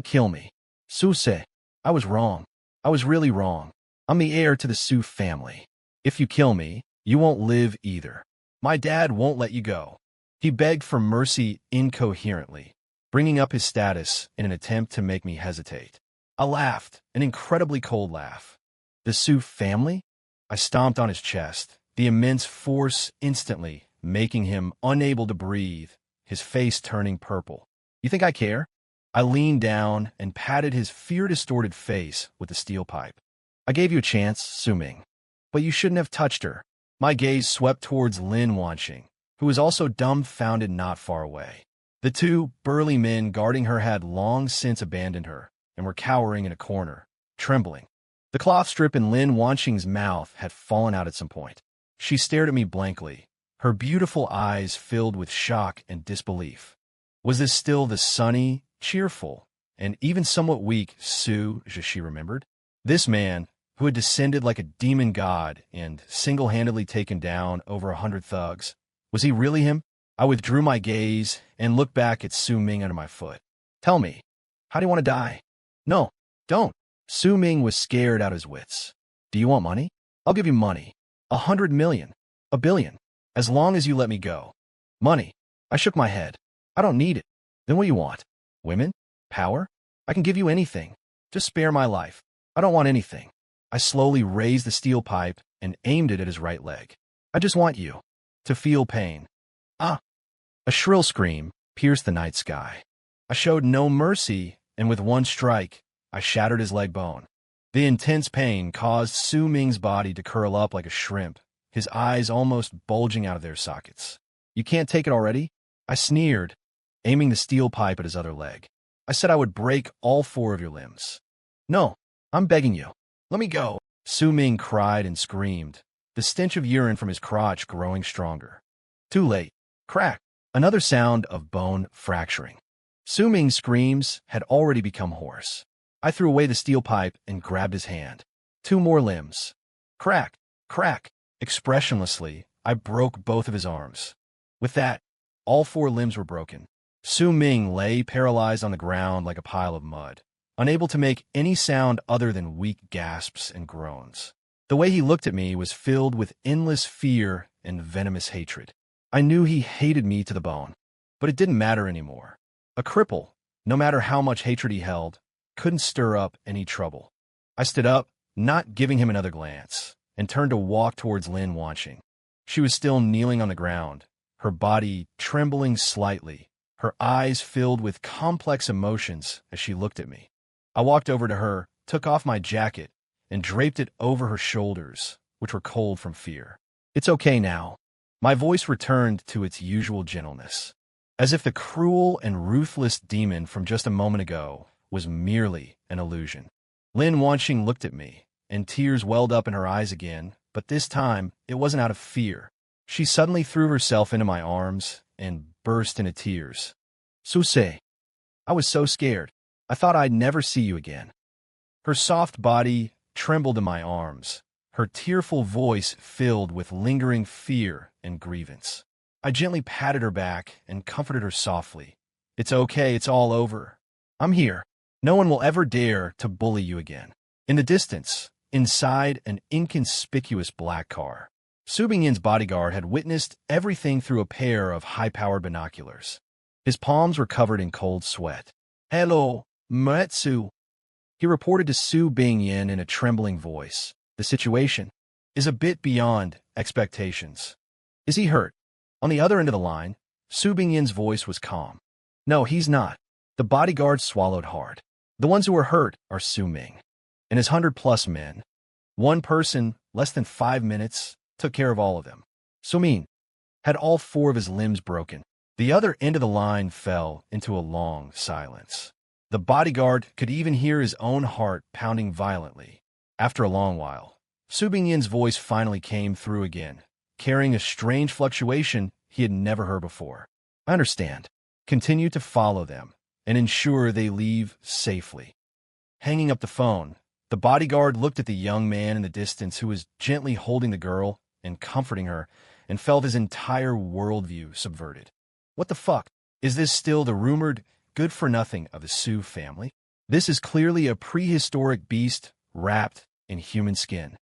kill me. Su-se, I was wrong. I was really wrong. I'm the heir to the Su family. If you kill me, you won't live either. My dad won't let you go. He begged for mercy incoherently, bringing up his status in an attempt to make me hesitate. I laughed, an incredibly cold laugh. The Su family? I stomped on his chest, the immense force instantly making him unable to breathe, his face turning purple. You think I care? I leaned down and patted his fear-distorted face with the steel pipe. I gave you a chance, Su Ming, but you shouldn't have touched her. My gaze swept towards Lin Wanqing, who was also dumbfounded not far away. The two burly men guarding her had long since abandoned her and were cowering in a corner, trembling. The cloth strip in Lin Wanqing's mouth had fallen out at some point. She stared at me blankly, her beautiful eyes filled with shock and disbelief. Was this still the sunny, cheerful, and even somewhat weak Su she remembered? This man, who had descended like a demon god and single-handedly taken down over 100 thugs, was he really him? I withdrew my gaze and looked back at Su Ming under my foot. Tell me, how do you want to die? No, don't. Su Ming was scared out of his wits. Do you want money? I'll give you money. 100 million. 1 billion. As long as you let me go. Money. I shook my head. I don't need it. Then what do you want? Women? Power? I can give you anything. Just spare my life. I don't want anything. I slowly raised the steel pipe and aimed it at his right leg. I just want you to feel pain. Ah! A shrill scream pierced the night sky. I showed no mercy, and with one strike, I shattered his leg bone. The intense pain caused Su Ming's body to curl up like a shrimp, his eyes almost bulging out of their sockets. You can't take it already? I sneered, aiming the steel pipe at his other leg. I said I would break all 4 of your limbs. No, I'm begging you. Let me go. Su Ming cried and screamed, the stench of urine from his crotch growing stronger. Too late. Crack. Another sound of bone fracturing. Su Ming's screams had already become hoarse. I threw away the steel pipe and grabbed his hand. 2 more limbs. Crack. Crack. Expressionlessly, I broke both of his arms. With that, all 4 limbs were broken. Su Ming lay paralyzed on the ground like a pile of mud, unable to make any sound other than weak gasps and groans. The way he looked at me was filled with endless fear and venomous hatred. I knew he hated me to the bone, but it didn't matter anymore. A cripple, no matter how much hatred he held, couldn't stir up any trouble. I stood up, not giving him another glance, and turned to walk towards Lin Wanqing. She was still kneeling on the ground, her body trembling slightly, her eyes filled with complex emotions as she looked at me. I walked over to her, took off my jacket, and draped it over her shoulders, which were cold from fear. It's okay now. My voice returned to its usual gentleness, as if the cruel and ruthless demon from just a moment ago was merely an illusion. Lin Wanqing looked at me, and tears welled up in her eyes again, but this time it wasn't out of fear. She suddenly threw herself into my arms and burst into tears. Su-se, I was so scared. I thought I'd never see you again. Her soft body trembled in my arms, her tearful voice filled with lingering fear and grievance. I gently patted her back and comforted her softly. It's okay, it's all over. I'm here. No one will ever dare to bully you again. In the distance, inside an inconspicuous black car, Su Bingyin's bodyguard had witnessed everything through a pair of high-powered binoculars. His palms were covered in cold sweat. "Hello, Metsu," he reported to Su Bingyin in a trembling voice. "The situation is a bit beyond expectations." "Is he hurt?" On the other end of the line, Su Bingyin's voice was calm. "No, he's not." The bodyguard swallowed hard. "The ones who are hurt are Su Ming and his 100-plus men. One person, less than 5 minutes, took care of all of them. Su Ming had all 4 of his limbs broken." The other end of the line fell into a long silence. The bodyguard could even hear his own heart pounding violently. After a long while, Su Bingyin's voice finally came through again, carrying a strange fluctuation he had never heard before. "I understand. Continue to follow them and ensure they leave safely." Hanging up the phone, the bodyguard looked at the young man in the distance who was gently holding the girl and comforting her, and felt his entire worldview subverted. What the fuck? Is this still the rumored good-for-nothing of the Su family? This is clearly a prehistoric beast wrapped in human skin.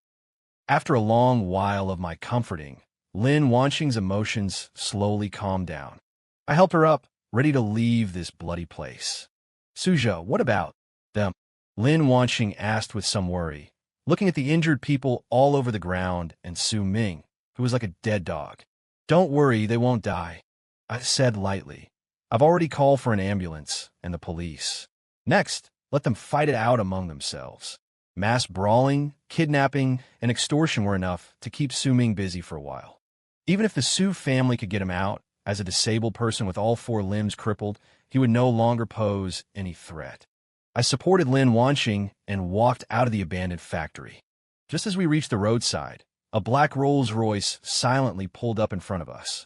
After a long while of my comforting, Lin Wanqing's emotions slowly calmed down. I helped her up, ready to leave this bloody place. "Suzhou, what about them?" Lin Wanqing asked with some worry, looking at the injured people all over the ground and Su Ming, who was like a dead dog. "Don't worry, they won't die," I said lightly. "I've already called for an ambulance and the police. Next, let them fight it out among themselves." Mass brawling, kidnapping, and extortion were enough to keep Su Ming busy for a while. Even if the Su family could get him out, as a disabled person with all 4 limbs crippled, he would no longer pose any threat. I supported Lin Wanqing and walked out of the abandoned factory. Just as we reached the roadside, a black Rolls-Royce silently pulled up in front of us.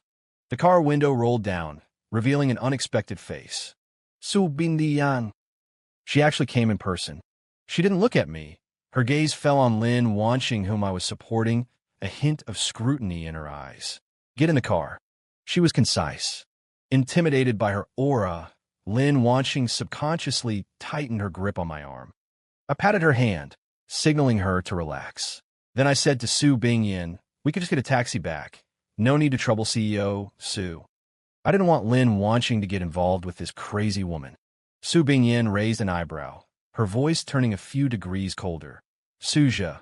The car window rolled down, revealing an unexpected face. "Su Bingying." She actually came in person. She didn't look at me. Her gaze fell on Lin Wanqing, whom I was supporting, a hint of scrutiny in her eyes. "Get in the car." She was concise. Intimidated by her aura, Lin Wanqing subconsciously tightened her grip on my arm. I patted her hand, signaling her to relax. Then I said to Su Bingyin, "We could just get a taxi back. No need to trouble CEO Su." I didn't want Lin Wanqing to get involved with this crazy woman. Su Bingyin raised an eyebrow, her voice turning a few degrees colder. "Suzhou,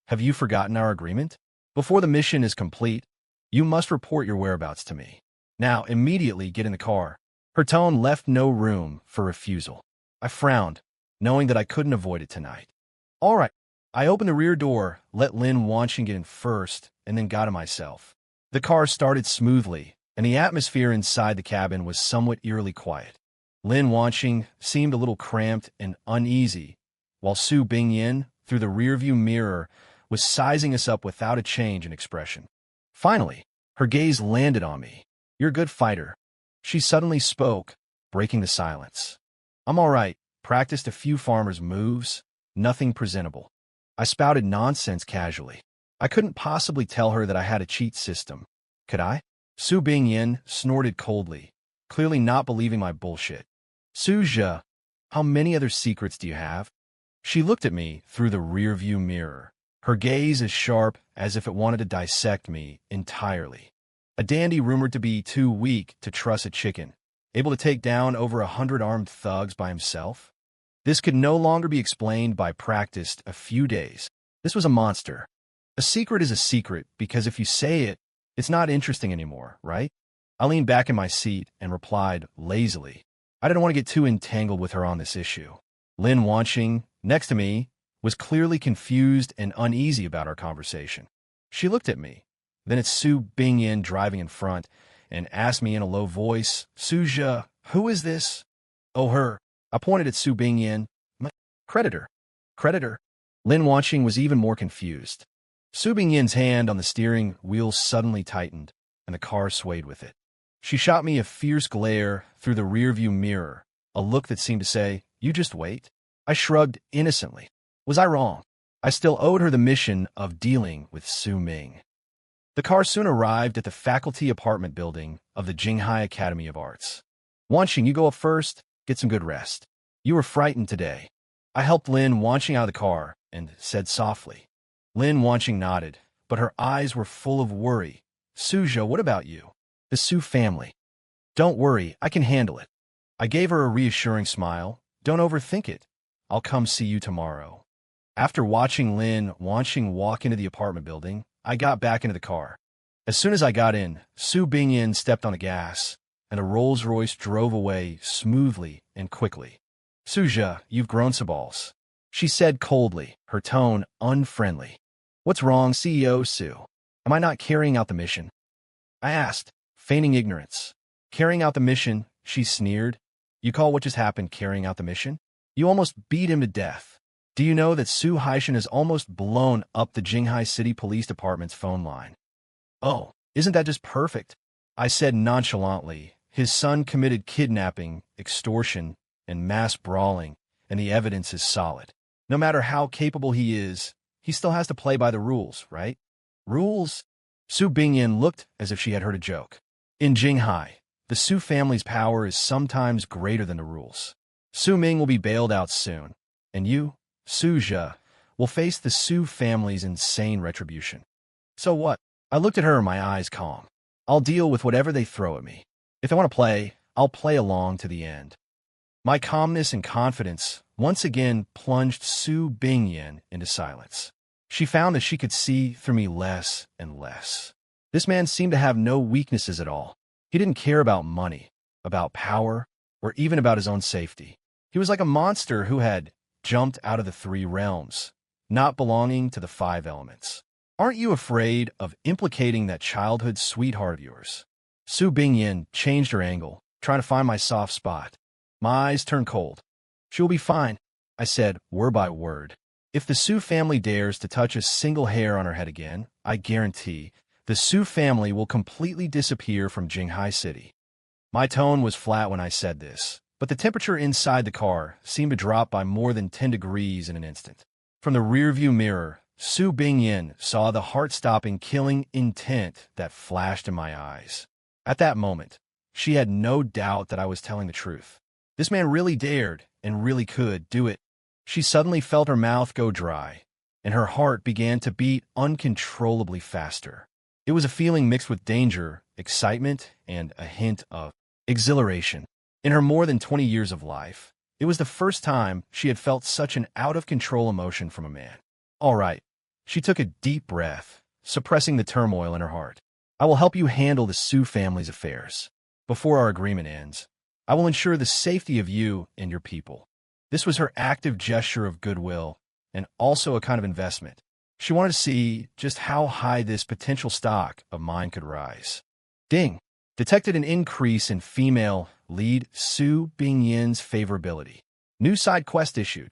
have you forgotten our agreement? Before the mission is complete, you must report your whereabouts to me. Now, immediately get in the car." Her tone left no room for refusal. I frowned, knowing that I couldn't avoid it tonight. "All right." I opened the rear door, let Lin Wanqing get in first, and then got in myself. The car started smoothly, and the atmosphere inside the cabin was somewhat eerily quiet. Lin Wanqing seemed a little cramped and uneasy, while Su Bingyin, through the rearview mirror, was sizing us up without a change in expression. Finally, her gaze landed on me. "You're a good fighter." She suddenly spoke, breaking the silence. "I'm all right. Practiced a few farmers' moves. Nothing presentable." I spouted nonsense casually. I couldn't possibly tell her that I had a cheat system. Could I? Su Bingyin snorted coldly, clearly not believing my bullshit. "Suzhou, how many other secrets do you have?" She looked at me through the rearview mirror, her gaze as sharp as if it wanted to dissect me entirely. A dandy rumored to be too weak to truss a chicken, able to take down over 100 armed thugs by himself. This could no longer be explained by practiced a few days. This was a monster. A secret is a secret because if you say it, it's not interesting anymore, right? I leaned back in my seat and replied lazily. I didn't want to get too entangled with her on this issue. Lin Wanqing, next to me, was clearly confused and uneasy about our conversation. She looked at me, then at Su Bingyin driving in front, and asked me in a low voice, "Suzhou, who is this?" "Oh, her." I pointed at Su Bingyin. "My creditor." "Creditor?" Lin Wanqing was even more confused. Su Bingyin's hand on the steering wheel suddenly tightened, and the car swayed with it. She shot me a fierce glare through the rearview mirror, a look that seemed to say, "You just wait." I shrugged innocently. Was I wrong? I still owed her the mission of dealing with Su Ming. The car soon arrived at the faculty apartment building of the Jinghai Academy of Arts. "Wanqing, you go up first. Get some good rest. You were frightened today." I helped Lin Wanqing out of the car and said softly. Lin Wanqing nodded, but her eyes were full of worry. Suja, what about you? The Su family. Don't worry, I can handle it. I gave her a reassuring smile. Don't overthink it. I'll come see you tomorrow. After watching Lin Wanxing walk into the apartment building, I got back into the car. As soon as I got in, Su Bingyin stepped on the gas, and a Rolls-Royce drove away smoothly and quickly. Suja, you've grown some balls, she said coldly, her tone unfriendly. What's wrong, CEO Su? Am I not carrying out the mission? I asked, feigning ignorance. Carrying out the mission, she sneered. You call what just happened carrying out the mission? You almost beat him to death. Do you know that Su Haishan has almost blown up the Jinghai City Police Department's phone line? Oh, isn't that just perfect? I said nonchalantly. His son committed kidnapping, extortion, and mass brawling, and the evidence is solid. No matter how capable he is, he still has to play by the rules, right? Rules? Su Bingyin looked as if she had heard a joke. In Jinghai, the Su family's power is sometimes greater than the rules. Su Ming will be bailed out soon, and you, Suja, will face the Su family's insane retribution. So what? I looked at her, my eyes calm. I'll deal with whatever they throw at me. If I want to play, I'll play along to the end. My calmness and confidence once again plunged Su Bingyin into silence. She found that she could see through me less and less. This man seemed to have no weaknesses at all. He didn't care about money, about power, or even about his own safety. He was like a monster who had jumped out of the three realms, not belonging to the five elements. Aren't you afraid of implicating that childhood sweetheart of yours? Su Bingyin changed her angle, trying to find my soft spot. My eyes turned cold. She will be fine, I said, word by word. If the Su family dares to touch a single hair on her head again, I guarantee the Su family will completely disappear from Jinghai City. My tone was flat when I said this, but the temperature inside the car seemed to drop by more than 10 degrees in an instant. From the rearview mirror, Su Bingyin saw the heart-stopping, killing intent that flashed in my eyes. At that moment, she had no doubt that I was telling the truth. This man really dared and really could do it. She suddenly felt her mouth go dry, and her heart began to beat uncontrollably faster. It was a feeling mixed with danger, excitement, and a hint of exhilaration. In her more than 20 years of life, it was the first time she had felt such an out-of-control emotion from a man. All right, she took a deep breath, suppressing the turmoil in her heart. I will help you handle the Su family's affairs. Before our agreement ends, I will ensure the safety of you and your people. This was her active gesture of goodwill, and also a kind of investment. She wanted to see just how high this potential stock of mine could rise. Ding! Detected an increase in female lead Su Bingyin's favorability. New side quest issued.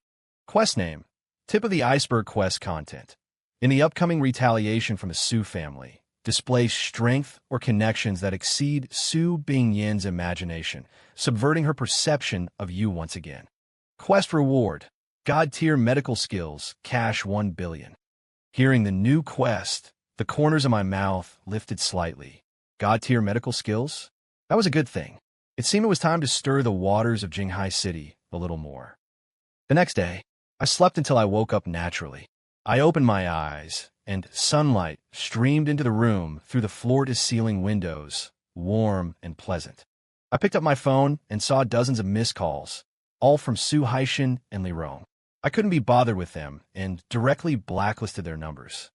Quest name: Tip of the Iceberg quest content. In the upcoming retaliation from the Su family, display strength or connections that exceed Su Bingyin's imagination, subverting her perception of you once again. Quest reward: God-tier medical skills, cash 1 billion. Hearing the new quest, the corners of my mouth lifted slightly. God-tier medical skills? That was a good thing. It seemed it was time to stir the waters of Jinghai City a little more. The next day, I slept until I woke up naturally. I opened my eyes, and sunlight streamed into the room through the floor-to-ceiling windows, warm and pleasant. I picked up my phone and saw dozens of missed calls, all from Su Haishan and Li Rong. I couldn't be bothered with them and directly blacklisted their numbers.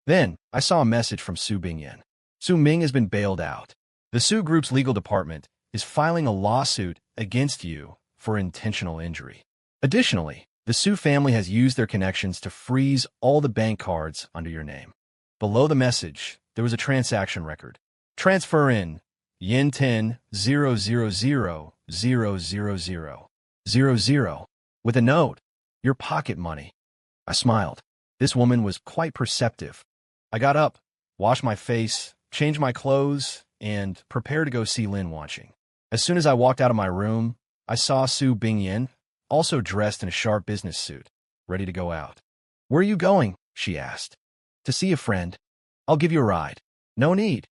Then, I saw a message from Su Bingyin. Su Ming has been bailed out. The Su Group's legal department is filing a lawsuit against you for intentional injury. Additionally, the Su family has used their connections to freeze all the bank cards under your name. Below the message, there was a transaction record. Transfer in Yen 10 000 000 00 with a note, your pocket money. I smiled. This woman was quite perceptive. I got up, washed my face, changed my clothes, and prepared to go see Lin Wanxing. As soon as I walked out of my room, I saw Su Bingyin, also dressed in a sharp business suit, ready to go out. Where are you going? She asked. To see a friend. I'll give you a ride. No need.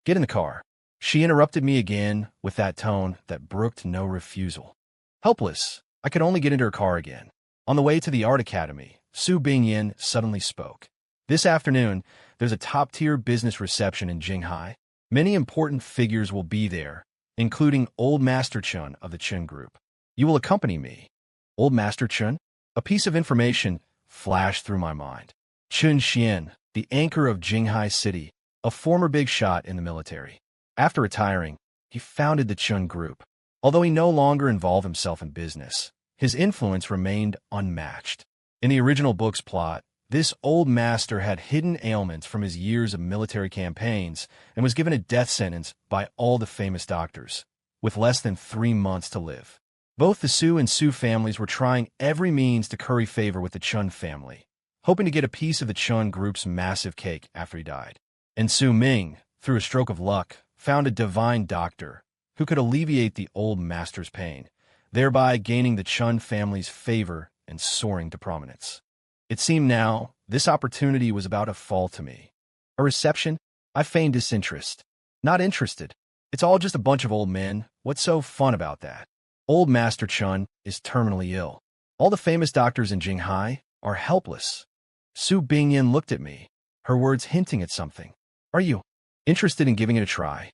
Get in the car. She interrupted me again with that tone that brooked no refusal. Helpless, I could only get into her car again. On the way to the art academy, Su Bingyin suddenly spoke. This afternoon, there's a top-tier business reception in Jinghai. Many important figures will be there, including Old Master Chun of the Chun Group. You will accompany me. Old Master Chun? A piece of information flashed through my mind. Chun Xian, the anchor of Jinghai City, a former big shot in the military. After retiring, he founded the Chun Group. Although he no longer involved himself in business, his influence remained unmatched. In the original book's plot, this old master had hidden ailments from his years of military campaigns and was given a death sentence by all the famous doctors, with less than 3 months to live. Both the Su and Su families were trying every means to curry favor with the Chun family, hoping to get a piece of the Chun Group's massive cake after he died. And Su Ming, through a stroke of luck, found a divine doctor who could alleviate the old master's pain, thereby gaining the Chun family's favor and soaring to prominence. It seemed now this opportunity was about to fall to me. A reception? I feigned disinterest. Not interested. It's all just a bunch of old men. What's so fun about that? Old Master Chun is terminally ill. All the famous doctors in Jinghai are helpless. Su Bingyan looked at me, her words hinting at something. Are you interested in giving it a try?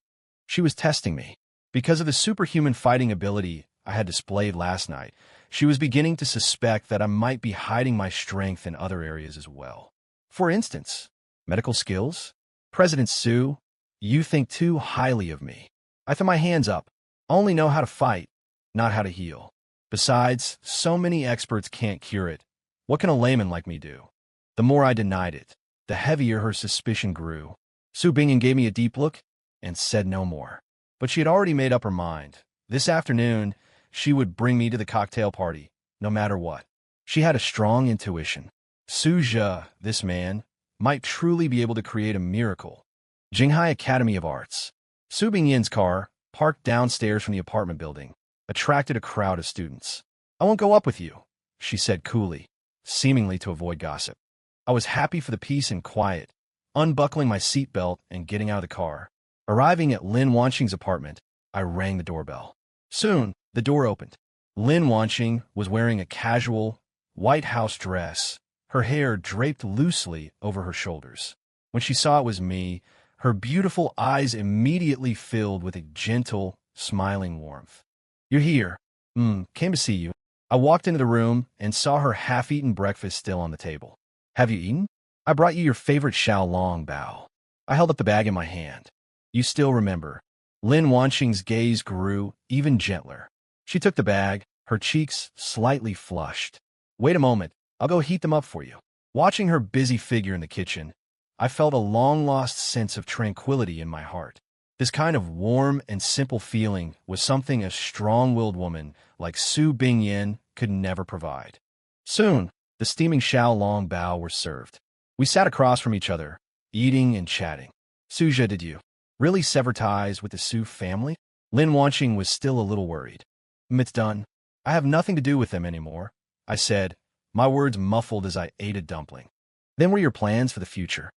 She was testing me. Because of the superhuman fighting ability I had displayed last night, she was beginning to suspect that I might be hiding my strength in other areas as well. For instance, medical skills? President Su, you think too highly of me. I threw my hands up. I only know how to fight, not how to heal. Besides, so many experts can't cure it. What can a layman like me do? The more I denied it, the heavier her suspicion grew. Su Bingyan gave me a deep look and said no more. But she had already made up her mind. This afternoon, she would bring me to the cocktail party, no matter what. She had a strong intuition. Su Zhe, this man, might truly be able to create a miracle. Jinghai Academy of Arts. Su Bingyan's car, parked downstairs from the apartment building, attracted a crowd of students. I won't go up with you, she said coolly, seemingly to avoid gossip. I was happy for the peace and quiet, unbuckling my seatbelt and getting out of the car. Arriving at Lin Wanqing's apartment, I rang the doorbell. Soon, the door opened. Lin Wanqing was wearing a casual, white house dress, her hair draped loosely over her shoulders. When she saw it was me, her beautiful eyes immediately filled with a gentle, smiling warmth. You're here. Came to see you. I walked into the room and saw her half-eaten breakfast still on the table. Have you eaten? I brought you your favorite Xiaolong bao. I held up the bag in my hand. You still remember. Lin Wanqing's gaze grew even gentler. She took the bag, her cheeks slightly flushed. Wait a moment, I'll go heat them up for you. Watching her busy figure in the kitchen, I felt a long-lost sense of tranquility in my heart. This kind of warm and simple feeling was something a strong-willed woman like Su Bingyan could never provide. Soon, the steaming Xiaolong bao were served. We sat across from each other, eating and chatting. Su Zhe, did you really sever ties with the Su family? Lin Wanqing was still a little worried. It's done. I have nothing to do with them anymore, I said, my words muffled as I ate a dumpling. Then were your plans for the future?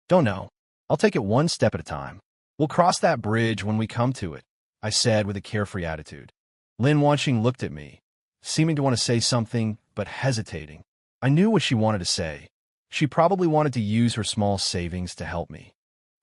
Don't know. I'll take it one step at a time. We'll cross that bridge when we come to it, I said with a carefree attitude. Lin Wanqing looked at me, seeming to want to say something, but hesitating. I knew what she wanted to say. She probably wanted to use her small savings to help me.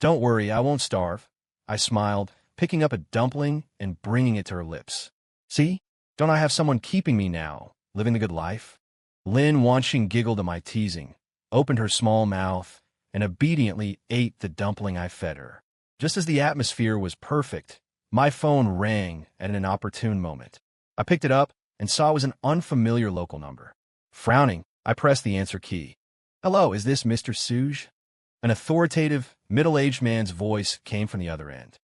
Don't worry, I won't starve, I smiled, picking up a dumpling and bringing it to her lips. See? Don't I have someone keeping me now, living the good life? Lin Wanqing giggled at my teasing, opened her small mouth, and obediently ate the dumpling I fed her. Just as the atmosphere was perfect, my phone rang at an opportune moment. I picked it up and saw it was an unfamiliar local number. Frowning, I pressed the answer key. Hello, is this Mr. Suge? An authoritative, middle-aged man's voice came from the other end.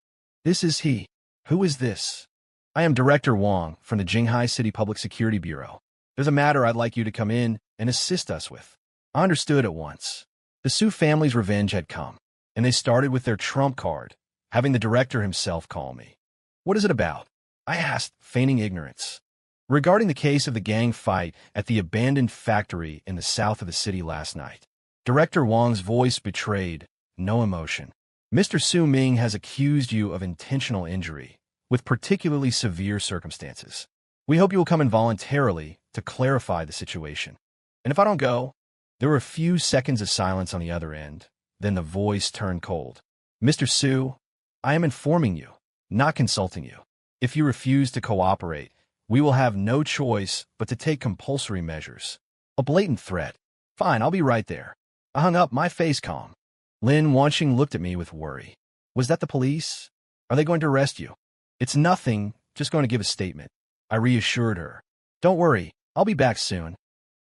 This is he. Who is this? I am Director Wang from the Jinghai City Public Security Bureau. There's a matter I'd like you to come in and assist us with. I understood at once. The Su family's revenge had come, and they started with their trump card, having the director himself call me. What is it about? I asked, feigning ignorance. Regarding the case of the gang fight at the abandoned factory in the south of the city last night. Director Wang's voice betrayed no emotion. Mr. Su Ming has accused you of intentional injury, with particularly severe circumstances. We hope you will come in voluntarily to clarify the situation. And if I don't go? There were a few seconds of silence on the other end. Then the voice turned cold. Mr. Su, I am informing you, not consulting you. If you refuse to cooperate, we will have no choice but to take compulsory measures. A blatant threat. Fine, I'll be right there. I hung up, my face calm. Lin Wanqing looked at me with worry. Was that the police? Are they going to arrest you? It's nothing, just going to give a statement. I reassured her. Don't worry, I'll be back soon.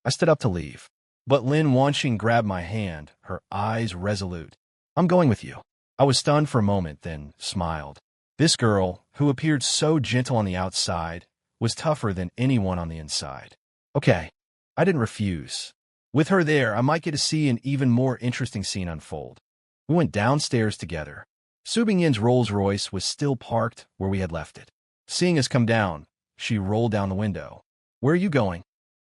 I stood up to leave. But Lin Wanqing grabbed my hand, her eyes resolute. I'm going with you. I was stunned for a moment, then smiled. This girl, who appeared so gentle on the outside, was tougher than anyone on the inside. Okay, I didn't refuse. With her there, I might get to see an even more interesting scene unfold. We went downstairs together. Su Bingyin's Rolls-Royce was still parked where we had left it. Seeing us come down, she rolled down the window. Where are you going?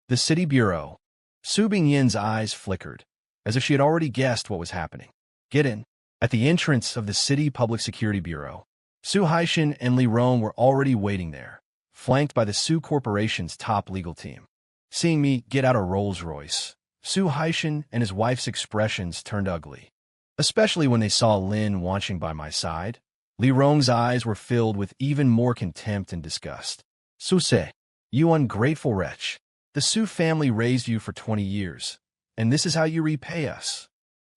The city bureau. Su Bingyin's eyes flickered, as if she had already guessed what was happening. Get in. At the entrance of the City Public Security Bureau, Su Haishan and Li Rong were already waiting there, flanked by the Su Corporation's top legal team. Seeing me get out a Rolls-Royce, Su Haishan and his wife's expressions turned ugly, especially when they saw Lin Wanqing by my side. Li Rong's eyes were filled with even more contempt and disgust. Su Se, you ungrateful wretch. The Su family raised you for 20 years, and this is how you repay us.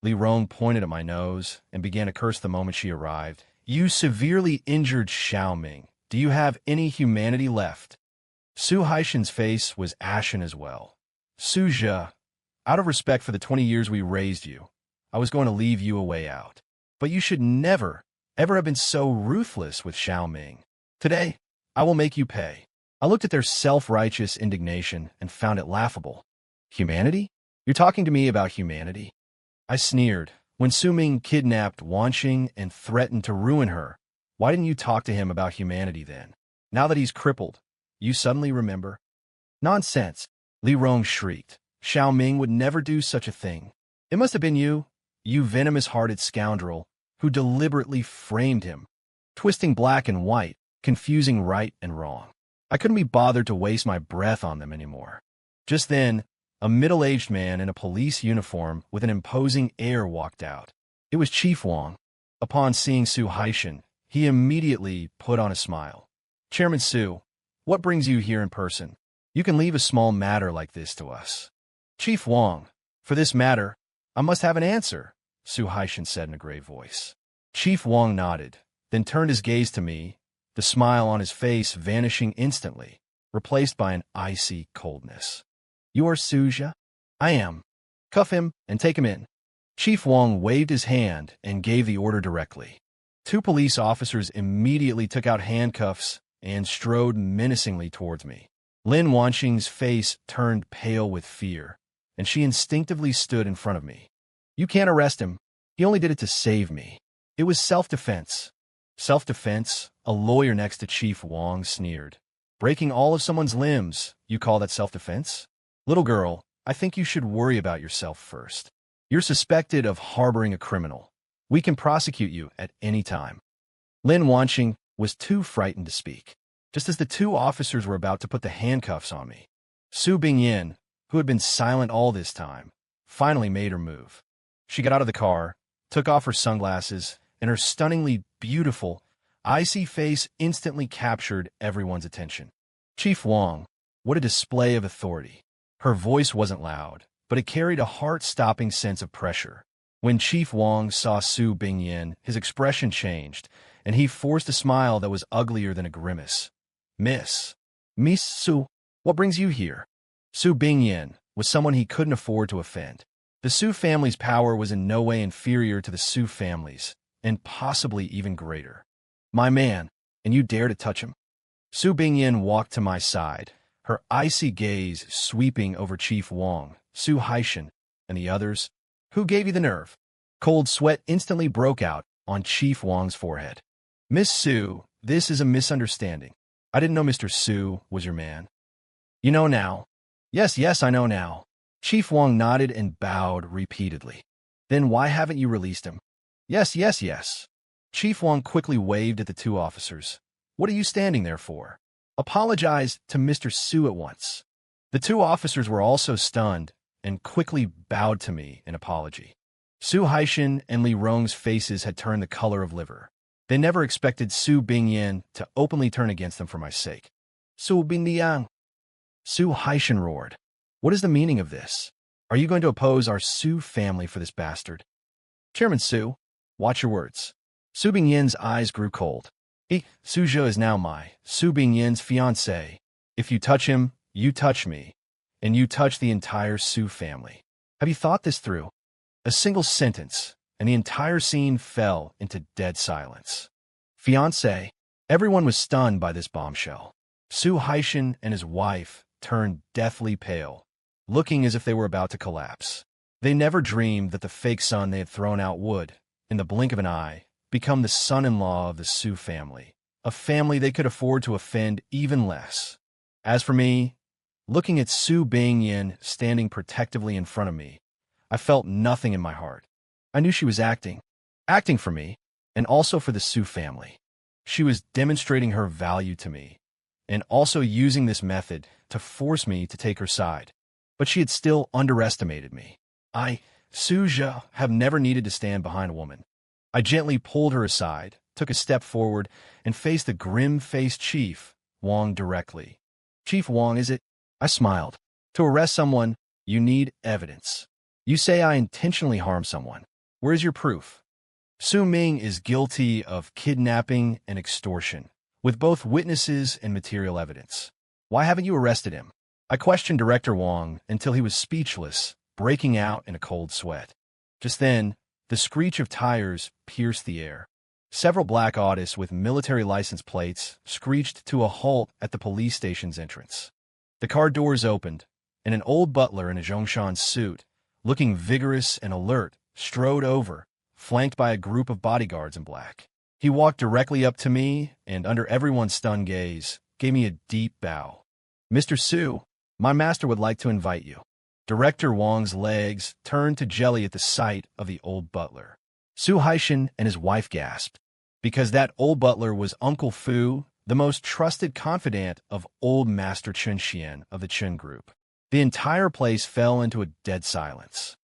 Li Rong pointed at my nose and began to curse the moment she arrived. You severely injured Xiaoming. Do you have any humanity left? Su Haishan's face was ashen as well. Su Zhe, out of respect for the 20 years we raised you, I was going to leave you a way out. But you should never, ever have been so ruthless with Xiaoming. Today, I will make you pay. I looked at their self-righteous indignation and found it laughable. Humanity? You're talking to me about humanity? I sneered. When Su Ming kidnapped Wanqing and threatened to ruin her, why didn't you talk to him about humanity then? Now that he's crippled, you suddenly remember? Nonsense, Li Rong shrieked. Xiaoming would never do such a thing. It must have been you, you venomous-hearted scoundrel, who deliberately framed him, twisting black and white, confusing right and wrong. I couldn't be bothered to waste my breath on them anymore. Just then, a middle-aged man in a police uniform with an imposing air walked out. It was Chief Wang. Upon seeing Su Haishan, he immediately put on a smile. Chairman Su, what brings you here in person? You can leave a small matter like this to us. Chief Wang, for this matter, I must have an answer, Su Haishan said in a grave voice. Chief Wang nodded, then turned his gaze to me, the smile on his face vanishing instantly, replaced by an icy coldness. You are Su Zhe? I am. Cuff him and take him in. Chief Wang waved his hand and gave the order directly. Two police officers immediately took out handcuffs and strode menacingly towards me. Lin Wanqing's face turned pale with fear, and she instinctively stood in front of me. You can't arrest him. He only did it to save me. It was self-defense. Self-defense? A lawyer next to Chief Wang sneered. Breaking all of someone's limbs, you call that self-defense? Little girl, I think you should worry about yourself first. You're suspected of harboring a criminal. We can prosecute you at any time. Lin Wanqing was too frightened to speak. Just as the two officers were about to put the handcuffs on me, Su Bingyin, who had been silent all this time, finally made her move. She got out of the car, took off her sunglasses, and her stunningly beautiful, icy face instantly captured everyone's attention. Chief Wang, what a display of authority. Her voice wasn't loud, but it carried a heart-stopping sense of pressure. When Chief Wang saw Su Bingyin, his expression changed, and he forced a smile that was uglier than a grimace. Miss Su, what brings you here? Su Bingyin was someone he couldn't afford to offend. The Su family's power was in no way inferior to the Su family's, and possibly even greater. My man, and you dare to touch him? Su Bingyin walked to my side, her icy gaze sweeping over Chief Wang, Su Haishan, and the others. Who gave you the nerve? Cold sweat instantly broke out on Chief Wang's forehead. Miss Su, this is a misunderstanding. I didn't know Mr. Su was your man. You know now. Yes, I know now. Chief Wang nodded and bowed repeatedly. Then why haven't you released him? Yes. Chief Wang quickly waved at the two officers. What are you standing there for? Apologize to Mr. Su at once. The two officers were also stunned and quickly bowed to me in apology. Su Haishan and Li Rong's faces had turned the color of liver. They never expected Su Bingyan to openly turn against them for my sake. Su Bingyang. Su Haishan roared. What is the meaning of this? Are you going to oppose our Su family for this bastard? Chairman Su, watch your words. Su Bingyan's eyes grew cold. Su Zhe is now my Su Bingyan's fiancée. If you touch him, you touch me, and you touch the entire Su family. Have you thought this through? A single sentence, and the entire scene fell into dead silence. Fiancé. Everyone was stunned by this bombshell. Su Haishan and his wife turned deathly pale, looking as if they were about to collapse. They never dreamed that the fake son they had thrown out would, in the blink of an eye, become the son-in-law of the Su family, a family they could afford to offend even less. As for me, looking at Su Bingyan standing protectively in front of me, I felt nothing in my heart. I knew she was acting for me, and also for the Su family. She was demonstrating her value to me, and also using this method to force me to take her side. But she had still underestimated me. I, Su Zhe, have never needed to stand behind a woman. I gently pulled her aside, took a step forward, and faced the grim-faced Chief Wang directly. Chief Wang, is it? I smiled. To arrest someone, you need evidence. You say I intentionally harmed someone. Where is your proof? Su Ming is guilty of kidnapping and extortion, with both witnesses and material evidence. Why haven't you arrested him? I questioned Director Wang until he was speechless, breaking out in a cold sweat. Just then, the screech of tires pierced the air. Several black Audis with military license plates screeched to a halt at the police station's entrance. The car doors opened, and an old butler in a Zhongshan suit, looking vigorous and alert, strode over, flanked by a group of bodyguards in black. He walked directly up to me, and under everyone's stunned gaze, gave me a deep bow. Mr. Su, my master would like to invite you. Director Wang's legs turned to jelly at the sight of the old butler. Su Haishan and his wife gasped, because that old butler was Uncle Fu, the most trusted confidant of old Master Chen Xian of the Chen Group. The entire place fell into a dead silence.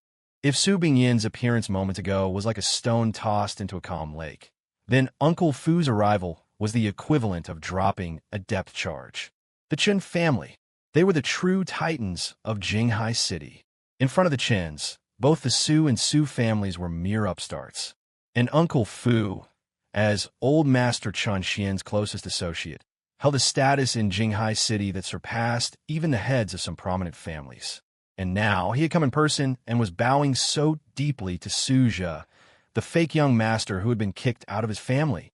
If Su Bingyan's appearance moments ago was like a stone tossed into a calm lake, then Uncle Fu's arrival was the equivalent of dropping a depth charge. The Chen family, they were the true titans of Jinghai City. In front of the Chens, both the Su and Su families were mere upstarts. And Uncle Fu, as old Master Chen Xian's closest associate, held a status in Jinghai City that surpassed even the heads of some prominent families. And now he had come in person and was bowing so deeply to Su Zhe, the fake young master who had been kicked out of his family.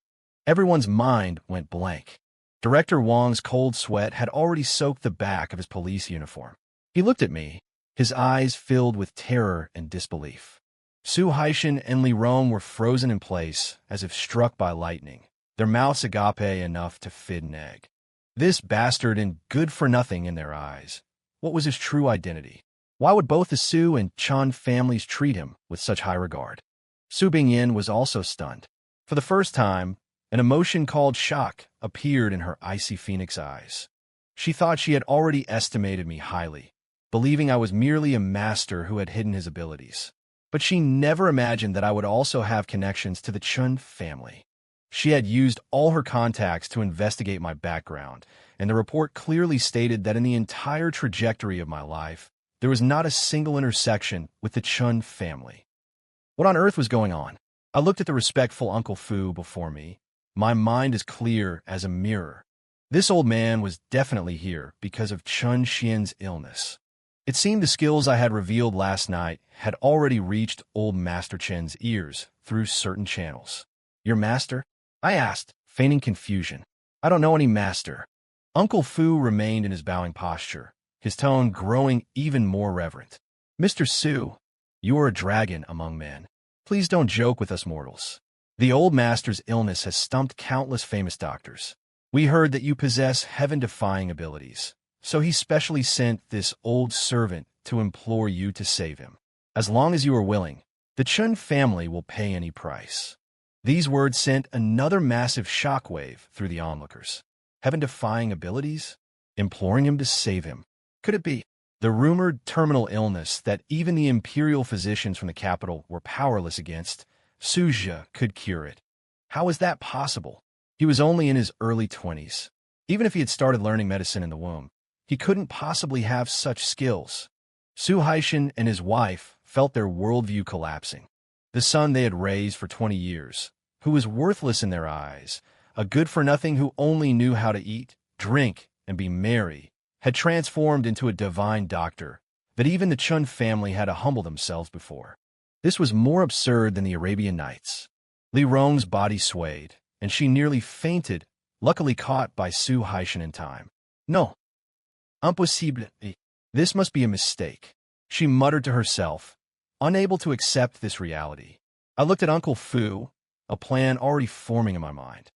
Everyone's mind went blank. Director Wang's cold sweat had already soaked the back of his police uniform. He looked at me, his eyes filled with terror and disbelief. Su Haishan and Li Rong were frozen in place, as if struck by lightning, their mouths agape enough to fit an egg. This bastard and good-for-nothing in their eyes. What was his true identity? Why would both the Su and Chen families treat him with such high regard? Su Bingyan was also stunned. For the first time, an emotion called shock appeared in her icy phoenix eyes. She thought she had already estimated me highly, believing I was merely a master who had hidden his abilities. But she never imagined that I would also have connections to the Chen family. She had used all her contacts to investigate my background, and the report clearly stated that in the entire trajectory of my life, there was not a single intersection with the Chen family. What on earth was going on? I looked at the respectful Uncle Fu before me, my mind as clear as a mirror. This old man was definitely here because of Chen Xian's illness. It seemed the skills I had revealed last night had already reached old Master Chen's ears through certain channels. Your master? I asked, feigning confusion. I don't know any master. Uncle Fu remained in his bowing posture, his tone growing even more reverent. Mr. Su, you are a dragon among men. Please don't joke with us mortals. The old master's illness has stumped countless famous doctors. We heard that you possess heaven-defying abilities, so he specially sent this old servant to implore you to save him. As long as you are willing, the Chen family will pay any price. These words sent another massive shockwave through the onlookers. Heaven-defying abilities? Imploring him to save him. Could it be? The rumored terminal illness that even the imperial physicians from the capital were powerless against, Suja could cure it. How was that possible? He was only in his early 20s. Even if he had started learning medicine in the womb, he couldn't possibly have such skills. Su Haishan and his wife felt their worldview collapsing. The son they had raised for 20 years, who was worthless in their eyes, a good-for-nothing who only knew how to eat, drink, and be merry, had transformed into a divine doctor that even the Chun family had to humble themselves before. This was more absurd than the Arabian Nights. Li Rong's body swayed, and she nearly fainted, luckily caught by Su Haishan in time. No. Impossible. This must be a mistake, she muttered to herself, unable to accept this reality. I looked at Uncle Fu, a plan already forming in my mind.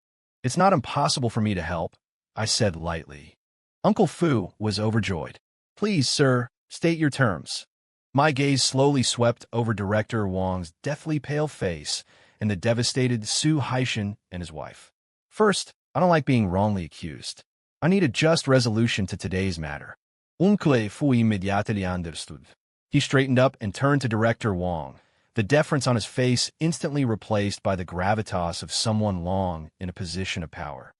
It's not impossible for me to help, I said lightly. Uncle Fu was overjoyed. Please, sir, state your terms. My gaze slowly swept over Director Wang's deathly pale face and the devastated Su Haishan and his wife. First, I don't like being wrongly accused. I need a just resolution to today's matter. Uncle Fu immediately understood. He straightened up and turned to Director Wang, the deference on his face instantly replaced by the gravitas of someone long in a position of power.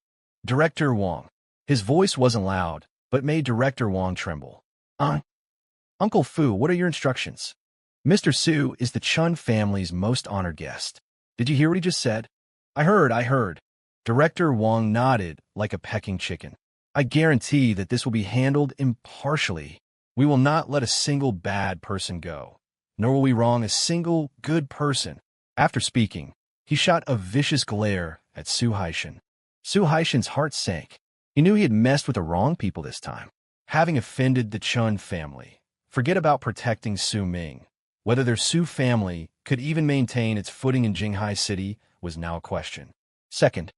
Director Wang. His voice wasn't loud, but made Director Wang tremble. Uncle Fu, what are your instructions? Mr. Su is the Chun family's most honored guest. Did you hear what he just said? I heard. Director Wang nodded like a pecking chicken. I guarantee that this will be handled impartially. We will not let a single bad person go, nor will we wrong a single good person. After speaking, he shot a vicious glare at Su Haishan. Su Haishan's heart sank. He knew he had messed with the wrong people this time. Having offended the Chun family, forget about protecting Su Ming. Whether their Su family could even maintain its footing in Jinghai City was now a question. Second,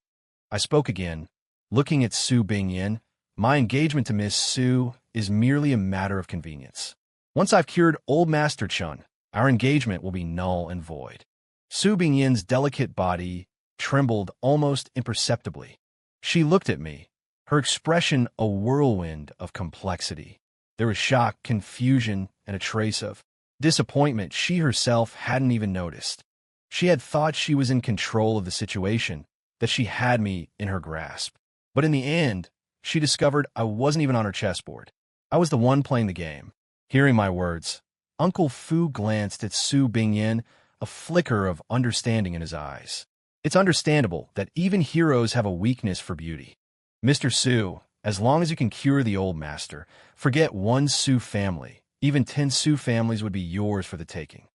I spoke again, looking at Su Bingyan. My engagement to Miss Su is merely a matter of convenience. Once I've cured Old Master Chun, our engagement will be null and void. Su Bingyan's delicate body trembled almost imperceptibly. She looked at me, her expression a whirlwind of complexity. There was shock, confusion, and a trace of disappointment she herself hadn't even noticed. She had thought she was in control of the situation, that she had me in her grasp. But in the end, she discovered I wasn't even on her chessboard. I was the one playing the game. Hearing my words, Uncle Fu glanced at Su Bingyan, a flicker of understanding in his eyes. It's understandable that even heroes have a weakness for beauty. Mr. Su, as long as you can cure the old master, forget one Su family. Even 10 Su families would be yours for the taking.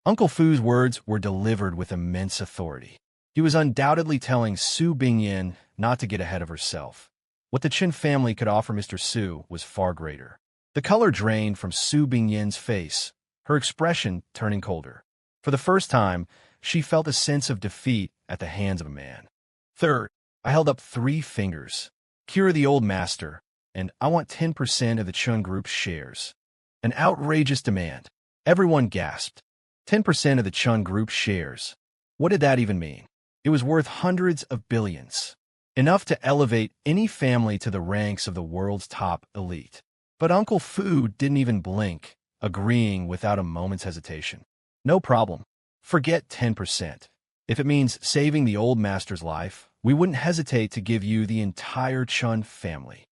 Uncle Fu's words were delivered with immense authority. He was undoubtedly telling Su Bingyan not to get ahead of herself. What the Qin family could offer Mr. Su was far greater. The color drained from Su Bingyan's face, her expression turning colder. For the first time, she felt a sense of defeat at the hands of a man. Third, I held up 3 fingers. Cure the old master, and I want 10% of the Chun Group's shares. An outrageous demand. Everyone gasped. 10% of the Chun Group's shares. What did that even mean? It was worth hundreds of billions. Enough to elevate any family to the ranks of the world's top elite. But Uncle Fu didn't even blink, agreeing without a moment's hesitation. No problem. Forget 10%. If it means saving the old master's life, we wouldn't hesitate to give you the entire Chun family.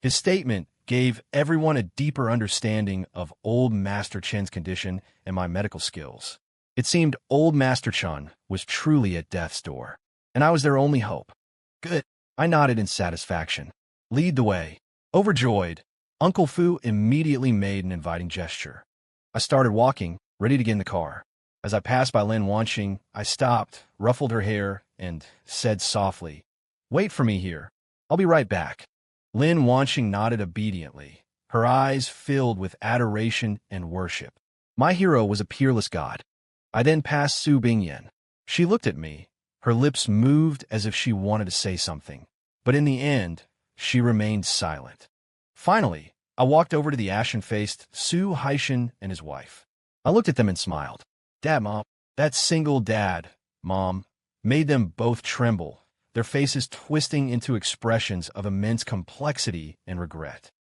His statement gave everyone a deeper understanding of Old Master Chen's condition and my medical skills. It seemed Old Master Chen was truly at death's door, and I was their only hope. Good. I nodded in satisfaction. Lead the way. Overjoyed, Uncle Fu immediately made an inviting gesture. I started walking, ready to get in the car. As I passed by Lin Wanqing, I stopped, ruffled her hair, and said softly, "Wait for me here. I'll be right back." Lin Wanqing nodded obediently, her eyes filled with adoration and worship. My hero was a peerless god. I then passed Su Bingyan. She looked at me, her lips moved as if she wanted to say something, but in the end, she remained silent. Finally, I walked over to the ashen-faced Su Haishan and his wife. I looked at them and smiled. Dad, Mom, that single dad, Mom, made them both tremble, their faces twisting into expressions of immense complexity and regret.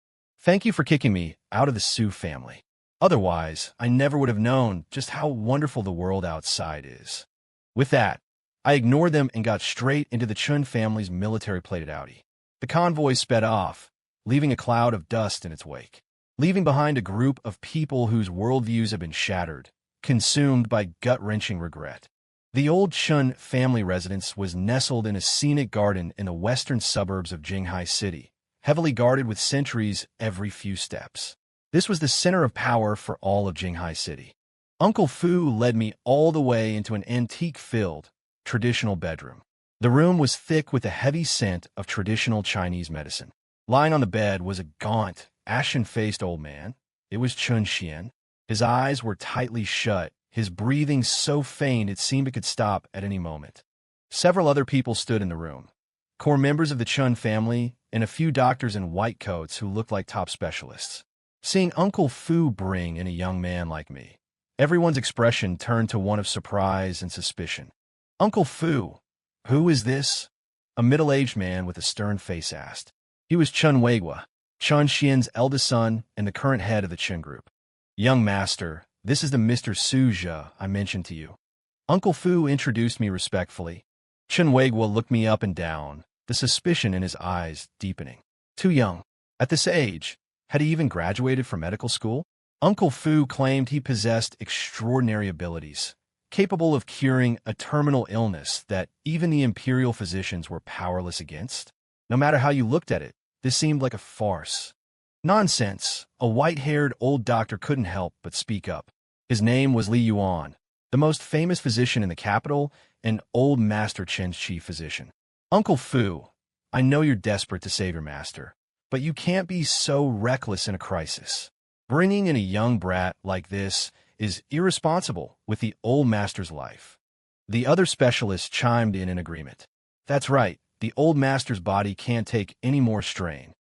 Thank you for kicking me out of the Su family. Otherwise, I never would have known just how wonderful the world outside is. With that, I ignored them and got straight into the Chun family's military-plated Audi. The convoy sped off, leaving a cloud of dust in its wake, leaving behind a group of people whose worldviews had been shattered, consumed by gut-wrenching regret. The old Chun family residence was nestled in a scenic garden in the western suburbs of Jinghai City, heavily guarded with sentries every few steps. This was the center of power for all of Jinghai City. Uncle Fu led me all the way into an antique-filled, traditional bedroom. The room was thick with a heavy scent of traditional Chinese medicine. Lying on the bed was a gaunt, ashen-faced old man. It was Chun Xian. His eyes were tightly shut, his breathing so faint it seemed it could stop at any moment. Several other people stood in the room, core members of the Chun family, and a few doctors in white coats who looked like top specialists. Seeing Uncle Fu bring in a young man like me, everyone's expression turned to one of surprise and suspicion. Uncle Fu, who is this? A middle-aged man with a stern face asked. He was Chun Weigua, Chun Xian's eldest son and the current head of the Chun group. Young master, this is the Mr. Su Zhe I mentioned to you. Uncle Fu introduced me respectfully. Chun Weigua looked me up and down, the suspicion in his eyes deepening. Too young. At this age, had he even graduated from medical school? Uncle Fu claimed he possessed extraordinary abilities, capable of curing a terminal illness that even the imperial physicians were powerless against. No matter how you looked at it, this seemed like a farce. Nonsense. A white-haired old doctor couldn't help but speak up. His name was Li Yuan, the most famous physician in the capital and old Master Chen's chief physician. Uncle Fu, I know you're desperate to save your master, but you can't be so reckless in a crisis. Bringing in a young brat like this is irresponsible with the old master's life. The other specialists chimed in agreement. That's right, the old master's body can't take any more strain.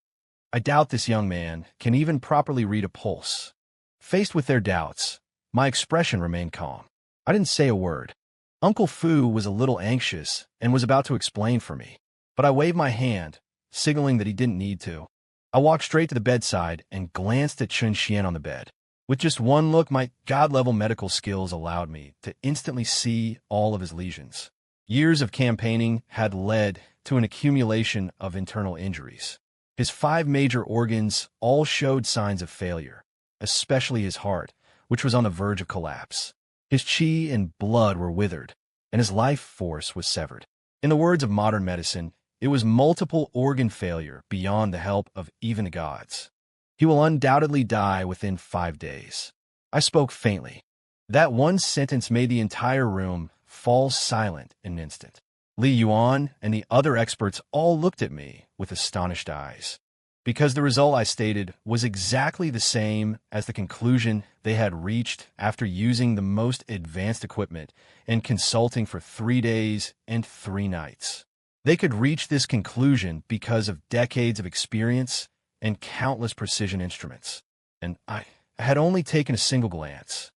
I doubt this young man can even properly read a pulse. Faced with their doubts, my expression remained calm. I didn't say a word. Uncle Fu was a little anxious and was about to explain for me, but I waved my hand, signaling that he didn't need to. I walked straight to the bedside and glanced at Chun Xian on the bed. With just one look, my god-level medical skills allowed me to instantly see all of his lesions. Years of campaigning had led to an accumulation of internal injuries. His 5 major organs all showed signs of failure, especially his heart, which was on the verge of collapse. His qi and blood were withered, and his life force was severed. In the words of modern medicine, it was multiple organ failure beyond the help of even the gods. He will undoubtedly die within 5 days. I spoke faintly. That one sentence made the entire room fall silent in an instant. Li Yuan and the other experts all looked at me with astonished eyes, because the result I stated was exactly the same as the conclusion they had reached after using the most advanced equipment and consulting for 3 days and 3 nights. They could reach this conclusion because of decades of experience and countless precision instruments. And I had only taken a single glance.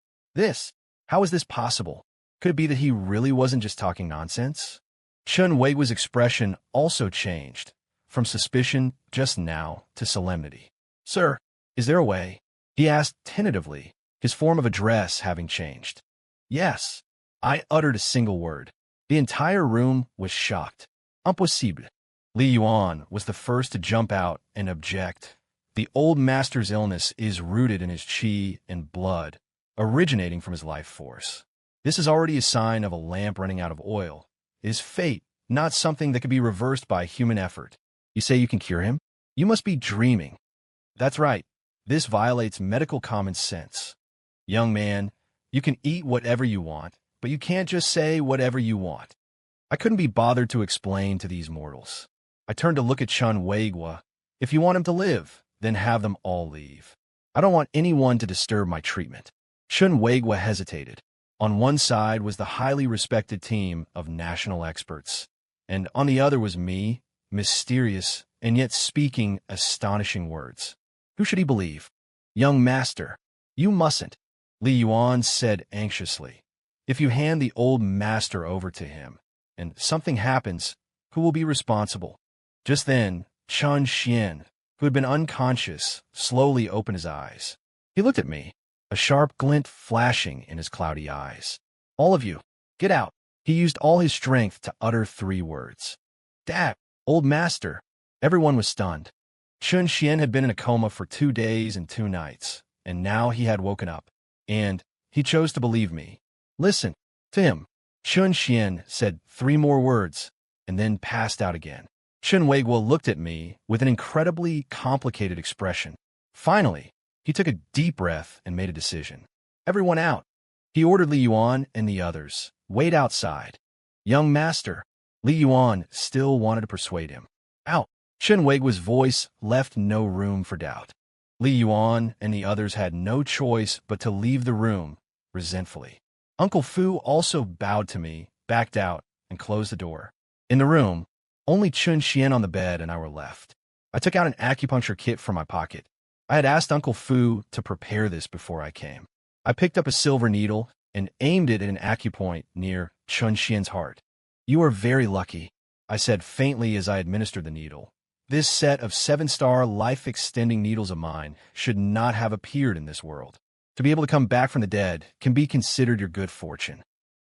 How is this possible? Could it be that he really wasn't just talking nonsense? Chun Weigua's expression also changed, from suspicion just now to solemnity. Sir, is there a way? He asked tentatively, his form of address having changed. Yes. I uttered a single word. The entire room was shocked. Impossible. Li Yuan was the first to jump out and object. The old master's illness is rooted in his qi and blood, originating from his life force. This is already a sign of a lamp running out of oil. It is fate, not something that can be reversed by human effort. You say you can cure him? You must be dreaming. That's right. This violates medical common sense. Young man, you can eat whatever you want, but you can't just say whatever you want. I couldn't be bothered to explain to these mortals. I turned to look at Chun Weigua. If you want him to live, then have them all leave. I don't want anyone to disturb my treatment. Chun Weigua hesitated. On one side was the highly respected team of national experts, and on the other was me, mysterious and yet speaking astonishing words. Who should he believe? Young master, you mustn't, Li Yuan said anxiously. If you hand the old master over to him, and something happens, who will be responsible? Just then, Chun Xian, who had been unconscious, slowly opened his eyes. He looked at me, a sharp glint flashing in his cloudy eyes. "All of you, get out." He used all his strength to utter 3 words. "Dad, old master." Everyone was stunned. Chun Xian had been in a coma for 2 days and 2 nights, and now he had woken up. And he chose to believe me. "Listen to him." Chun Xian said 3 more words, and then passed out again. Chun Weiguo looked at me with an incredibly complicated expression. Finally, he took a deep breath and made a decision. "Everyone out." He ordered Li Yuan and the others, "Wait outside." "Young master." Li Yuan still wanted to persuade him. "Out." Chun Weiguo's voice left no room for doubt. Li Yuan and the others had no choice but to leave the room, resentfully. Uncle Fu also bowed to me, backed out, and closed the door. In the room, only Chun Xian on the bed and I were left. I took out an acupuncture kit from my pocket. I had asked Uncle Fu to prepare this before I came. I picked up a silver needle and aimed it at an acupoint near Chun Xian's heart. "You are very lucky," I said faintly as I administered the needle. "This set of 7-star life-extending needles of mine should not have appeared in this world. To be able to come back from the dead can be considered your good fortune."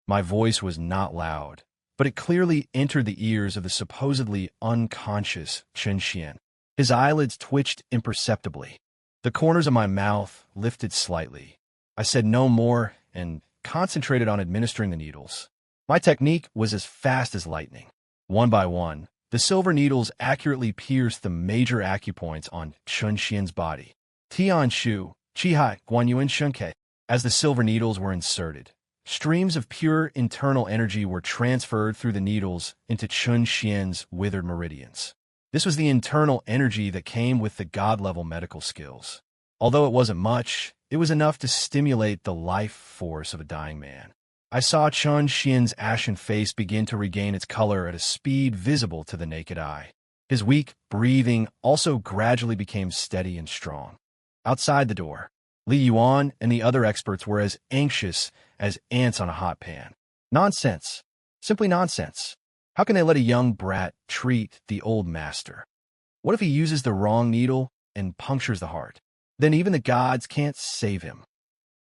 My voice was not loud, but it clearly entered the ears of the supposedly unconscious Chun Xian. His eyelids twitched imperceptibly. The corners of my mouth lifted slightly. I said no more and concentrated on administering the needles. My technique was as fast as lightning. One by one, the silver needles accurately pierced the major acupoints on Chun Xian's body. Tian Shu, Qihai, Guanyuan Shunke. As the silver needles were inserted, streams of pure internal energy were transferred through the needles into Chun Xian's withered meridians. This was the internal energy that came with the god-level medical skills. Although it wasn't much, it was enough to stimulate the life force of a dying man. I saw Chun Xian's ashen face begin to regain its color at a speed visible to the naked eye. His weak breathing also gradually became steady and strong. Outside the door, Li Yuan and the other experts were as anxious as ants on a hot pan. Nonsense. Simply nonsense. How can they let a young brat treat the old master? What if he uses the wrong needle and punctures the heart? Then even the gods can't save him.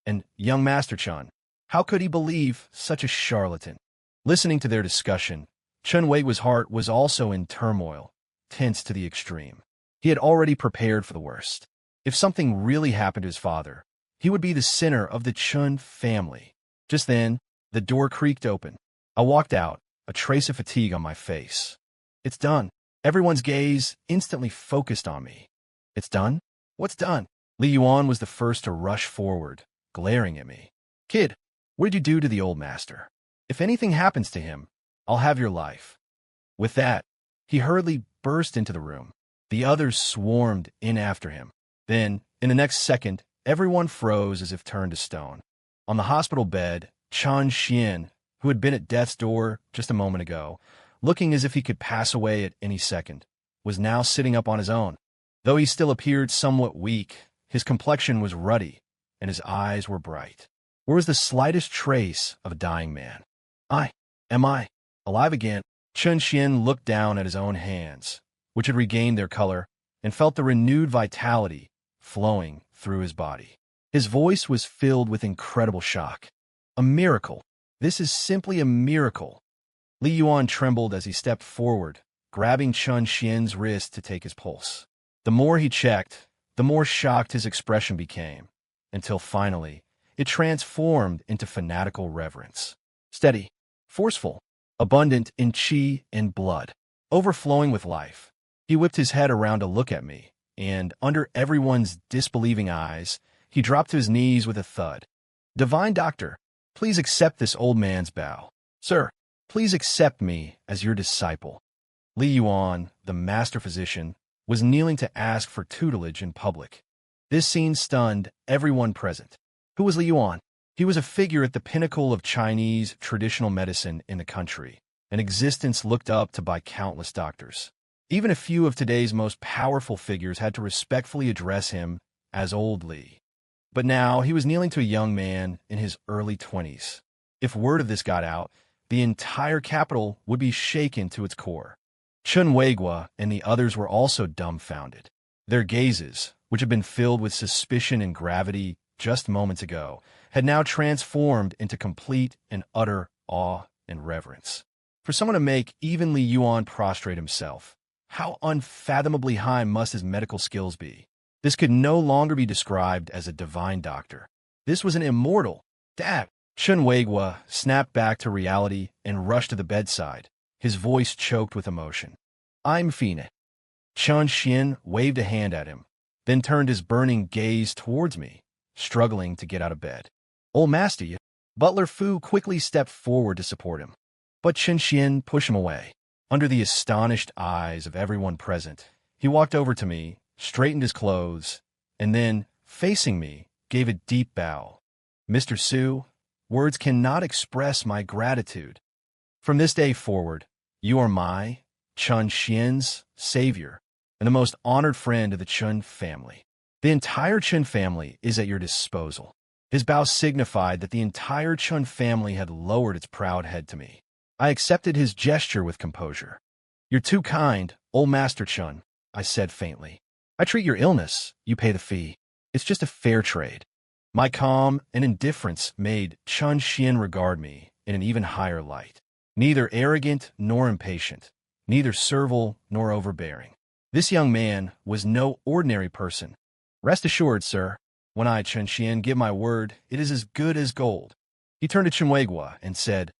And young Master Chun, how could he believe such a charlatan? Listening to their discussion, Chun Weiguo's heart was also in turmoil, tense to the extreme. He had already prepared for the worst. If something really happened to his father, he would be the center of the Chun family. Just then, the door creaked open. I walked out, a trace of fatigue on my face. "It's done." Everyone's gaze instantly focused on me. "It's done? What's done?" Li Yuan was the first to rush forward, glaring at me. "Kid, what did you do to the old master? If anything happens to him, I'll have your life." With that, he hurriedly burst into the room. The others swarmed in after him. Then, in the next second, everyone froze as if turned to stone. On the hospital bed, Chun Xian, who had been at death's door just a moment ago, looking as if he could pass away at any second, was now sitting up on his own. Though he still appeared somewhat weak, his complexion was ruddy, and his eyes were bright. Where was the slightest trace of a dying man? Am I alive again?" Chun Xian looked down at his own hands, which had regained their color, and felt the renewed vitality flowing through his body. His voice was filled with incredible shock. "A miracle. This is simply a miracle." Li Yuan trembled as he stepped forward, grabbing Chun Xian's wrist to take his pulse. The more he checked, the more shocked his expression became, until finally, it transformed into fanatical reverence. Steady, forceful, abundant in qi and blood, overflowing with life. He whipped his head around to look at me, and under everyone's disbelieving eyes, he dropped to his knees with a thud. "Divine Doctor, please accept this old man's bow. Sir, please accept me as your disciple." Li Yuan, the master physician, was kneeling to ask for tutelage in public. This scene stunned everyone present. Who was Li Yuan? He was a figure at the pinnacle of Chinese traditional medicine in the country, an existence looked up to by countless doctors. Even a few of today's most powerful figures had to respectfully address him as Old Li. But now he was kneeling to a young man in his early 20s. If word of this got out, the entire capital would be shaken to its core. Chun Weiguo and the others were also dumbfounded. Their gazes, which had been filled with suspicion and gravity just moments ago, had now transformed into complete and utter awe and reverence. For someone to make even Li Yuan prostrate himself, how unfathomably high must his medical skills be? This could no longer be described as a divine doctor. This was an immortal. Dad! Chen Weigua snapped back to reality and rushed to the bedside, his voice choked with emotion. I'm Fina. Chen Xian waved a hand at him, then turned his burning gaze towards me, struggling to get out of bed. Old master, Butler Fu quickly stepped forward to support him, but Chen Xian pushed him away. Under the astonished eyes of everyone present, he walked over to me, straightened his clothes, and then, facing me, gave a deep bow. Mr. Su, words cannot express my gratitude. From this day forward, you are my, Chen Xian's, savior, and the most honored friend of the Chen family. The entire Chen family is at your disposal. His bow signified that the entire Chen family had lowered its proud head to me. I accepted his gesture with composure. You're too kind, old Master Chen, I said faintly. I treat your illness, you pay the fee. It's just a fair trade. My calm and indifference made Chen Xian regard me in an even higher light. Neither arrogant nor impatient, neither servile nor overbearing. This young man was no ordinary person. Rest assured, sir, when I, Chen Xian, give my word, it is as good as gold. He turned to Chen Weigua and said,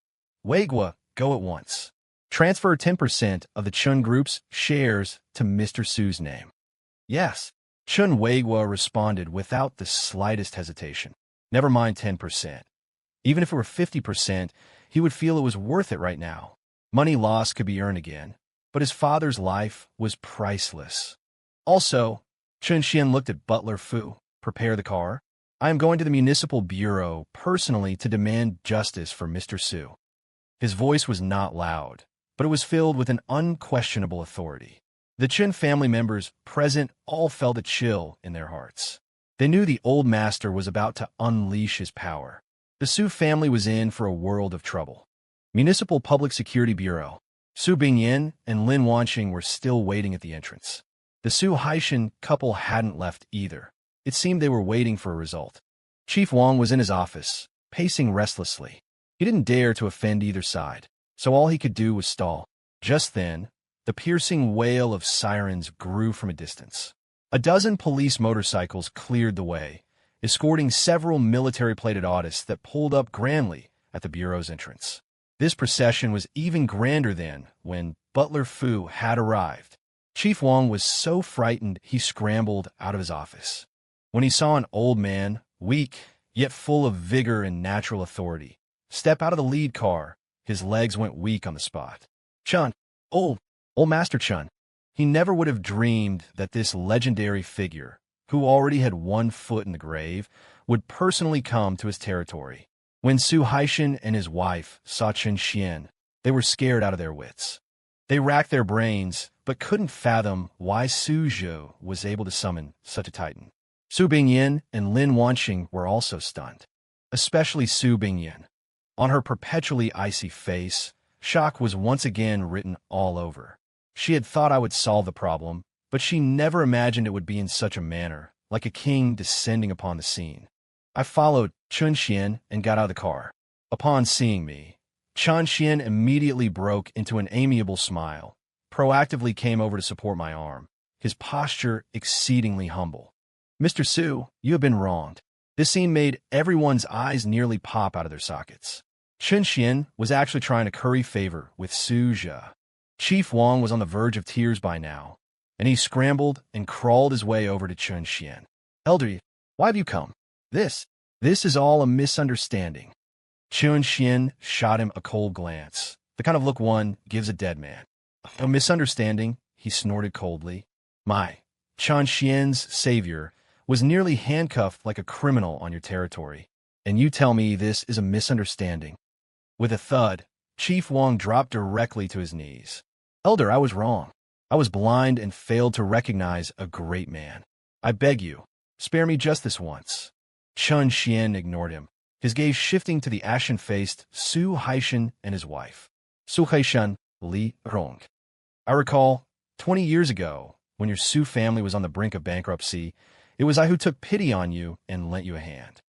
Weigua, go at once. Transfer 10% of the Chen Group's shares to Mr. Su's name. Yes. Chen Weigua responded without the slightest hesitation. Never mind 10%. Even if it were 50%, he would feel it was worth it right now. Money lost could be earned again, but his father's life was priceless. Also, Chen Xian looked at Butler Fu. Prepare the car. I am going to the municipal bureau personally to demand justice for Mr. Su. His voice was not loud, but it was filled with an unquestionable authority. The Chen family members present all felt a chill in their hearts. They knew the old master was about to unleash his power. The Su family was in for a world of trouble. Municipal Public Security Bureau. Su Bingyan and Lin Wanqing were still waiting at the entrance. The Su Haishan couple hadn't left either. It seemed they were waiting for a result. Chief Wang was in his office, pacing restlessly. He didn't dare to offend either side, so all he could do was stall. Just then, the piercing wail of sirens grew from a distance. A dozen police motorcycles cleared the way, escorting several military-plated autists that pulled up grandly at the bureau's entrance. This procession was even grander than when Butler Fu had arrived. Chief Wang was so frightened he scrambled out of his office. When he saw an old man, weak, yet full of vigor and natural authority, step out of the lead car, his legs went weak on the spot. Chun, old Master Chun. He never would have dreamed that this legendary figure, who already had one foot in the grave, would personally come to his territory. When Su Haishan and his wife saw Chen Xian, they were scared out of their wits. They racked their brains, but couldn't fathom why Su Zhou was able to summon such a titan. Su Bingyan and Lin Wanqing were also stunned, especially Su Bingyan. On her perpetually icy face, shock was once again written all over. She had thought I would solve the problem, but she never imagined it would be in such a manner, like a king descending upon the scene. I followed Chen Xian and got out of the car. Upon seeing me, Chen Xian immediately broke into an amiable smile, proactively came over to support my arm, his posture exceedingly humble. Mr. Su, you have been wronged. This scene made everyone's eyes nearly pop out of their sockets. Chen Xian was actually trying to curry favor with Su Zhe. Chief Wang was on the verge of tears by now, and he scrambled and crawled his way over to Chen Xian. Elder, why have you come? This is all a misunderstanding. Chen Xian shot him a cold glance, the kind of look one gives a dead man. A misunderstanding, he snorted coldly. My, Chen Xian's savior was nearly handcuffed like a criminal on your territory, and you tell me this is a misunderstanding. With a thud, Chief Wang dropped directly to his knees. Elder, I was wrong. I was blind and failed to recognize a great man. I beg you, spare me just this once. Chen Xian ignored him, his gaze shifting to the ashen-faced Su Haishan and his wife, Su Haishan Li Rong. I recall, 20 years ago, When your Su family was on the brink of bankruptcy, it was I who took pity on you and lent you a hand.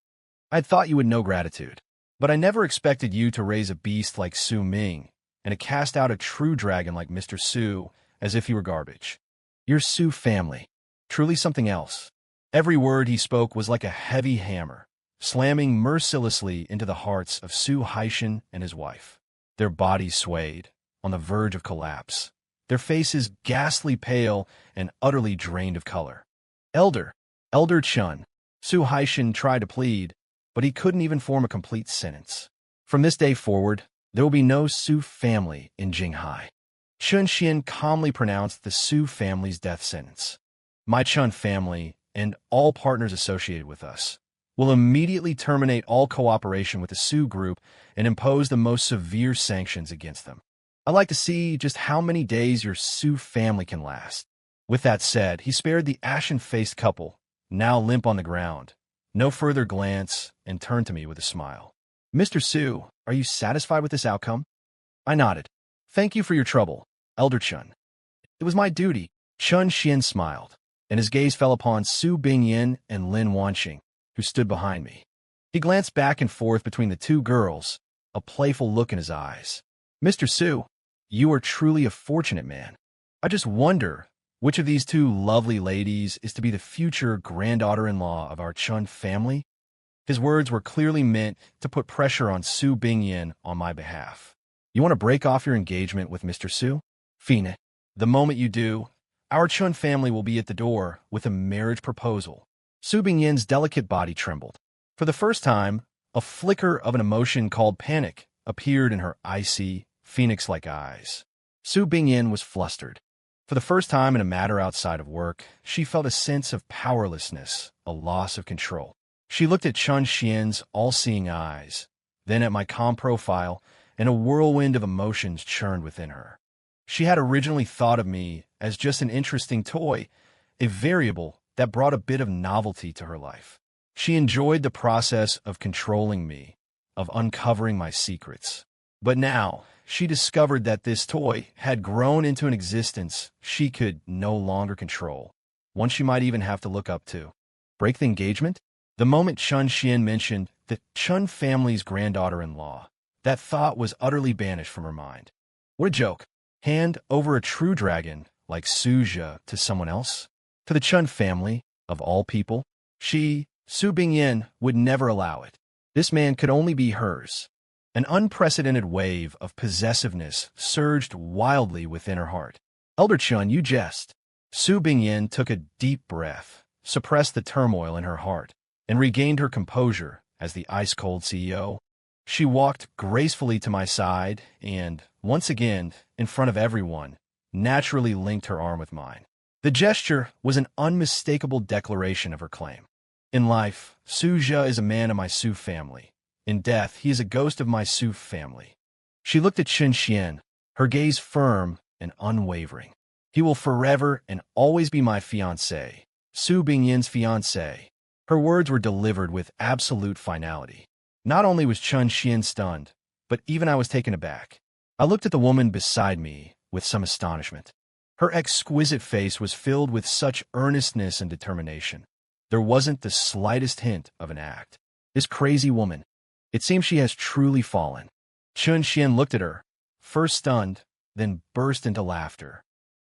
I had thought you would know gratitude, but I never expected you to raise a beast like Su Ming and to cast out a true dragon like Mr. Su as if he were garbage. Your Su family, truly something else. Every word he spoke was like a heavy hammer, slamming mercilessly into the hearts of Su Haishan and his wife. Their bodies swayed, on the verge of collapse, their faces ghastly pale and utterly drained of color. Elder Chun, Su Haishan tried to plead, but he couldn't even form a complete sentence. From this day forward, there will be no Su family in Jinghai. Chun Xian calmly pronounced the Su family's death sentence. My Chun family, and all partners associated with us, will immediately terminate all cooperation with the Su group and impose the most severe sanctions against them. I'd like to see just how many days your Su family can last. With that said, he spared the ashen-faced couple, now limp on the ground, no further glance, and turned to me with a smile. Mr. Su, are you satisfied with this outcome? I nodded. Thank you for your trouble, Elder Chun. It was my duty. Chun Xian smiled, and his gaze fell upon Su Bingyin and Lin Wanqing, who stood behind me. He glanced back and forth between the two girls, a playful look in his eyes. Mr. Su, you are truly a fortunate man. I just wonder which of these two lovely ladies is to be the future granddaughter-in-law of our Chun family? His words were clearly meant to put pressure on Su Bingyin on my behalf. You want to break off your engagement with Mr. Su? Fina, the moment you do, our Chun family will be at the door with a marriage proposal. Su Bingyin's delicate body trembled. For the first time, a flicker of an emotion called panic appeared in her icy, phoenix-like eyes. Su Bingyin was flustered. For the first time in a matter outside of work, she felt a sense of powerlessness, a loss of control. She looked at Chun Xian's all-seeing eyes, then at my calm profile, and a whirlwind of emotions churned within her. She had originally thought of me as just an interesting toy, a variable that brought a bit of novelty to her life. She enjoyed the process of controlling me, of uncovering my secrets. But now, she discovered that this toy had grown into an existence she could no longer control, one she might even have to look up to. Break the engagement? The moment Chun Xian mentioned the Chun family's granddaughter-in-law, that thought was utterly banished from her mind. What a joke. Hand over a true dragon like Suja to someone else? To the Chun family, of all people? She, Su Bingyin, would never allow it. This man could only be hers. An unprecedented wave of possessiveness surged wildly within her heart. Elder Chun, you jest. Su Bingyin took a deep breath, suppressed the turmoil in her heart, and regained her composure as the ice-cold CEO. She walked gracefully to my side and, once again, in front of everyone, naturally linked her arm with mine. The gesture was an unmistakable declaration of her claim. In life, Suja is a man of my Su family. In death, he is a ghost of my Su family. She looked at Chun Xian, her gaze firm and unwavering. He will forever and always be my fiancé, Su Bingyin's fiancé. Her words were delivered with absolute finality. Not only was Chun Xian stunned, but even I was taken aback. I looked at the woman beside me with some astonishment. Her exquisite face was filled with such earnestness and determination. There wasn't the slightest hint of an act. This crazy woman, it seems she has truly fallen. Chun Xian looked at her, first stunned, then burst into laughter.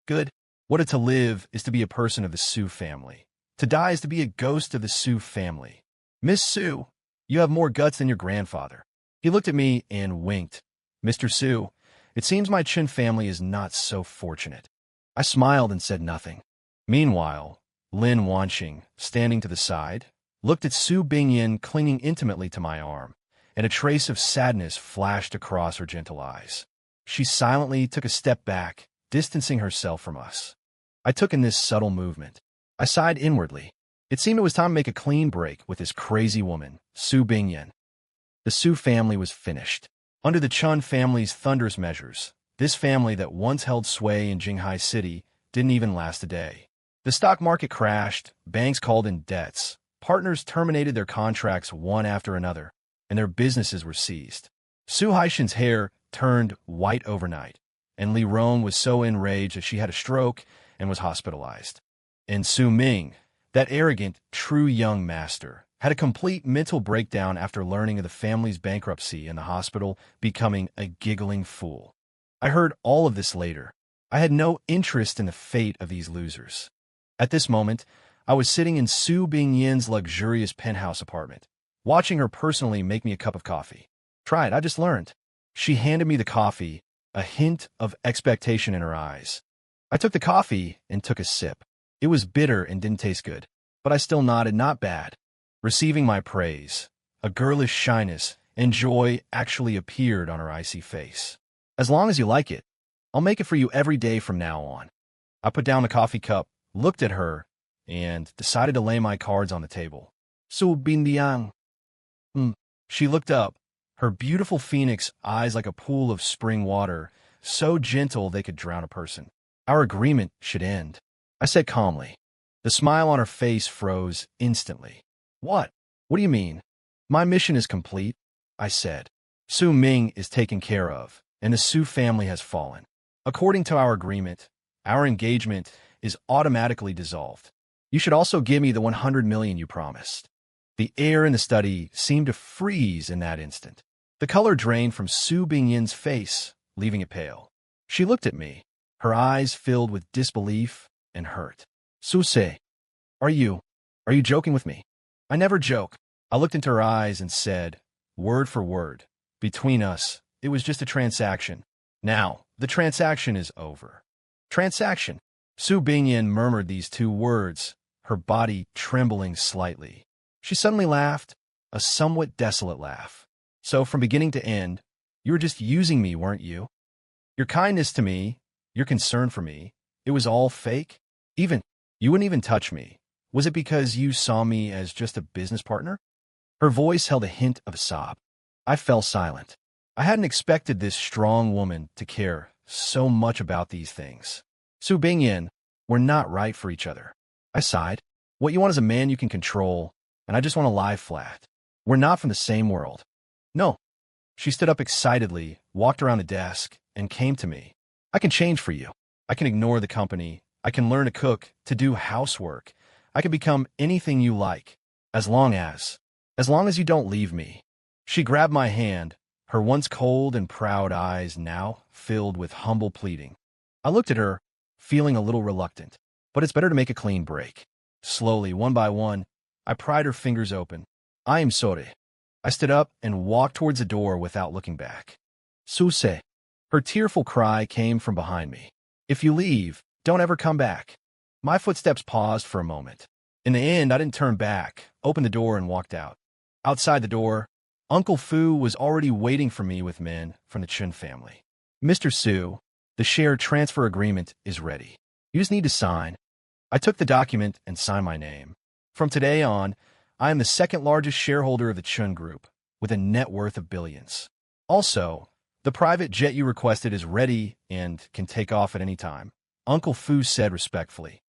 Good. What to live is to be a person of the Su family. To die is to be a ghost of the Su family. Miss Su, you have more guts than your grandfather. He looked at me and winked. Mr. Su, it seems my Chun family is not so fortunate. I smiled and said nothing. Meanwhile, Lin Wanqing, standing to the side, looked at Su Bingyin clinging intimately to my arm, and a trace of sadness flashed across her gentle eyes. She silently took a step back, distancing herself from us. I took in this subtle movement. I sighed inwardly. It seemed it was time to make a clean break with this crazy woman, Su Bingyin. The Su family was finished. Under the Chun family's thunderous measures, this family that once held sway in Jinghai City didn't even last a day. The stock market crashed, banks called in debts, partners terminated their contracts one after another, and their businesses were seized. Su Haishan's hair turned white overnight, and Li Rong was so enraged that she had a stroke and was hospitalized. And Su Ming, that arrogant, true young master, had a complete mental breakdown after learning of the family's bankruptcy and the hospital, becoming a giggling fool. I heard all of this later. I had no interest in the fate of these losers. At this moment, I was sitting in Su Bingyin's luxurious penthouse apartment, watching her personally make me a cup of coffee. Try it, I just learned. She handed me the coffee, a hint of expectation in her eyes. I took the coffee and took a sip. It was bitter and didn't taste good, but I still nodded, not bad. Receiving my praise, a girlish shyness and joy actually appeared on her icy face. As long as you like it, I'll make it for you every day from now on. I put down the coffee cup, looked at her, and decided to lay my cards on the table. Su Bindiang. She looked up, her beautiful phoenix eyes like a pool of spring water, so gentle they could drown a person. Our agreement should end, I said calmly. The smile on her face froze instantly. What? What do you mean? My mission is complete, I said. Su Ming is taken care of, and the Su family has fallen. According to our agreement, our engagement is automatically dissolved. You should also give me the 100 million you promised. The air in the study seemed to freeze in that instant. The color drained from Su Bingyin's face, leaving it pale. She looked at me, her eyes filled with disbelief and hurt. Su-se, are you joking with me? I never joke. I looked into her eyes and said, word for word, between us, it was just a transaction. Now, the transaction is over. Transaction. Su Bingyin murmured these two words, her body trembling slightly. She suddenly laughed, a somewhat desolate laugh. So from beginning to end, you were just using me, weren't you? Your kindness to me, your concern for me, it was all fake? You wouldn't even touch me. Was it because you saw me as just a business partner? Her voice held a hint of a sob. I fell silent. I hadn't expected this strong woman to care so much about these things. Su Bingyin, we're not right for each other. I sighed. What you want is a man you can control, and I just want to lie flat. We're not from the same world. No. She stood up excitedly, walked around the desk, and came to me. I can change for you. I can ignore the company. I can learn to cook, to do housework. I can become anything you like, as long as you don't leave me. She grabbed my hand, her once cold and proud eyes now filled with humble pleading. I looked at her, feeling a little reluctant, but it's better to make a clean break. Slowly, one by one, I pried her fingers open. I am sorry. I stood up and walked towards the door without looking back. Su-se. Her tearful cry came from behind me. If you leave, don't ever come back. My footsteps paused for a moment. In the end, I didn't turn back, opened the door, and walked out. Outside the door, Uncle Fu was already waiting for me with men from the Chun family. Mr. Su, the share transfer agreement is ready. You just need to sign. I took the document and signed my name. From today on, I am the second largest shareholder of the Chun Group, with a net worth of billions. Also, the private jet you requested is ready and can take off at any time, Uncle Fu said respectfully.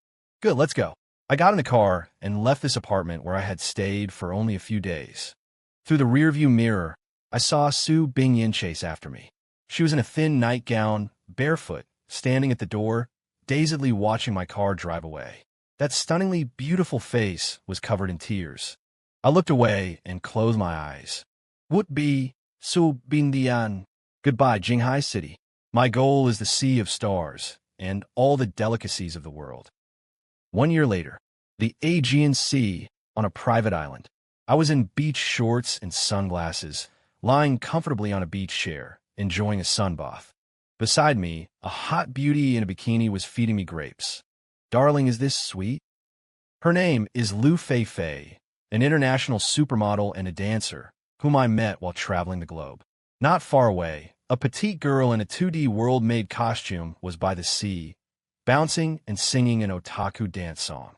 Good, let's go. I got in the car and left this apartment where I had stayed for only a few days. Through the rearview mirror, I saw Su Bingyin chase after me. She was in a thin nightgown, barefoot, standing at the door, dazedly watching my car drive away. That stunningly beautiful face was covered in tears. I looked away and closed my eyes. Would be Su Bindian. Goodbye, Jinghai City. My goal is the sea of stars and all the delicacies of the world. 1 year later, the Aegean Sea on a private island. I was in beach shorts and sunglasses, lying comfortably on a beach chair, enjoying a sun bath. Beside me, a hot beauty in a bikini was feeding me grapes. Darling, is this sweet? Her name is Lu Fei, an international supermodel and a dancer, whom I met while traveling the globe. Not far away, a petite girl in a 2D world-made costume was by the sea, bouncing and singing an otaku dance song.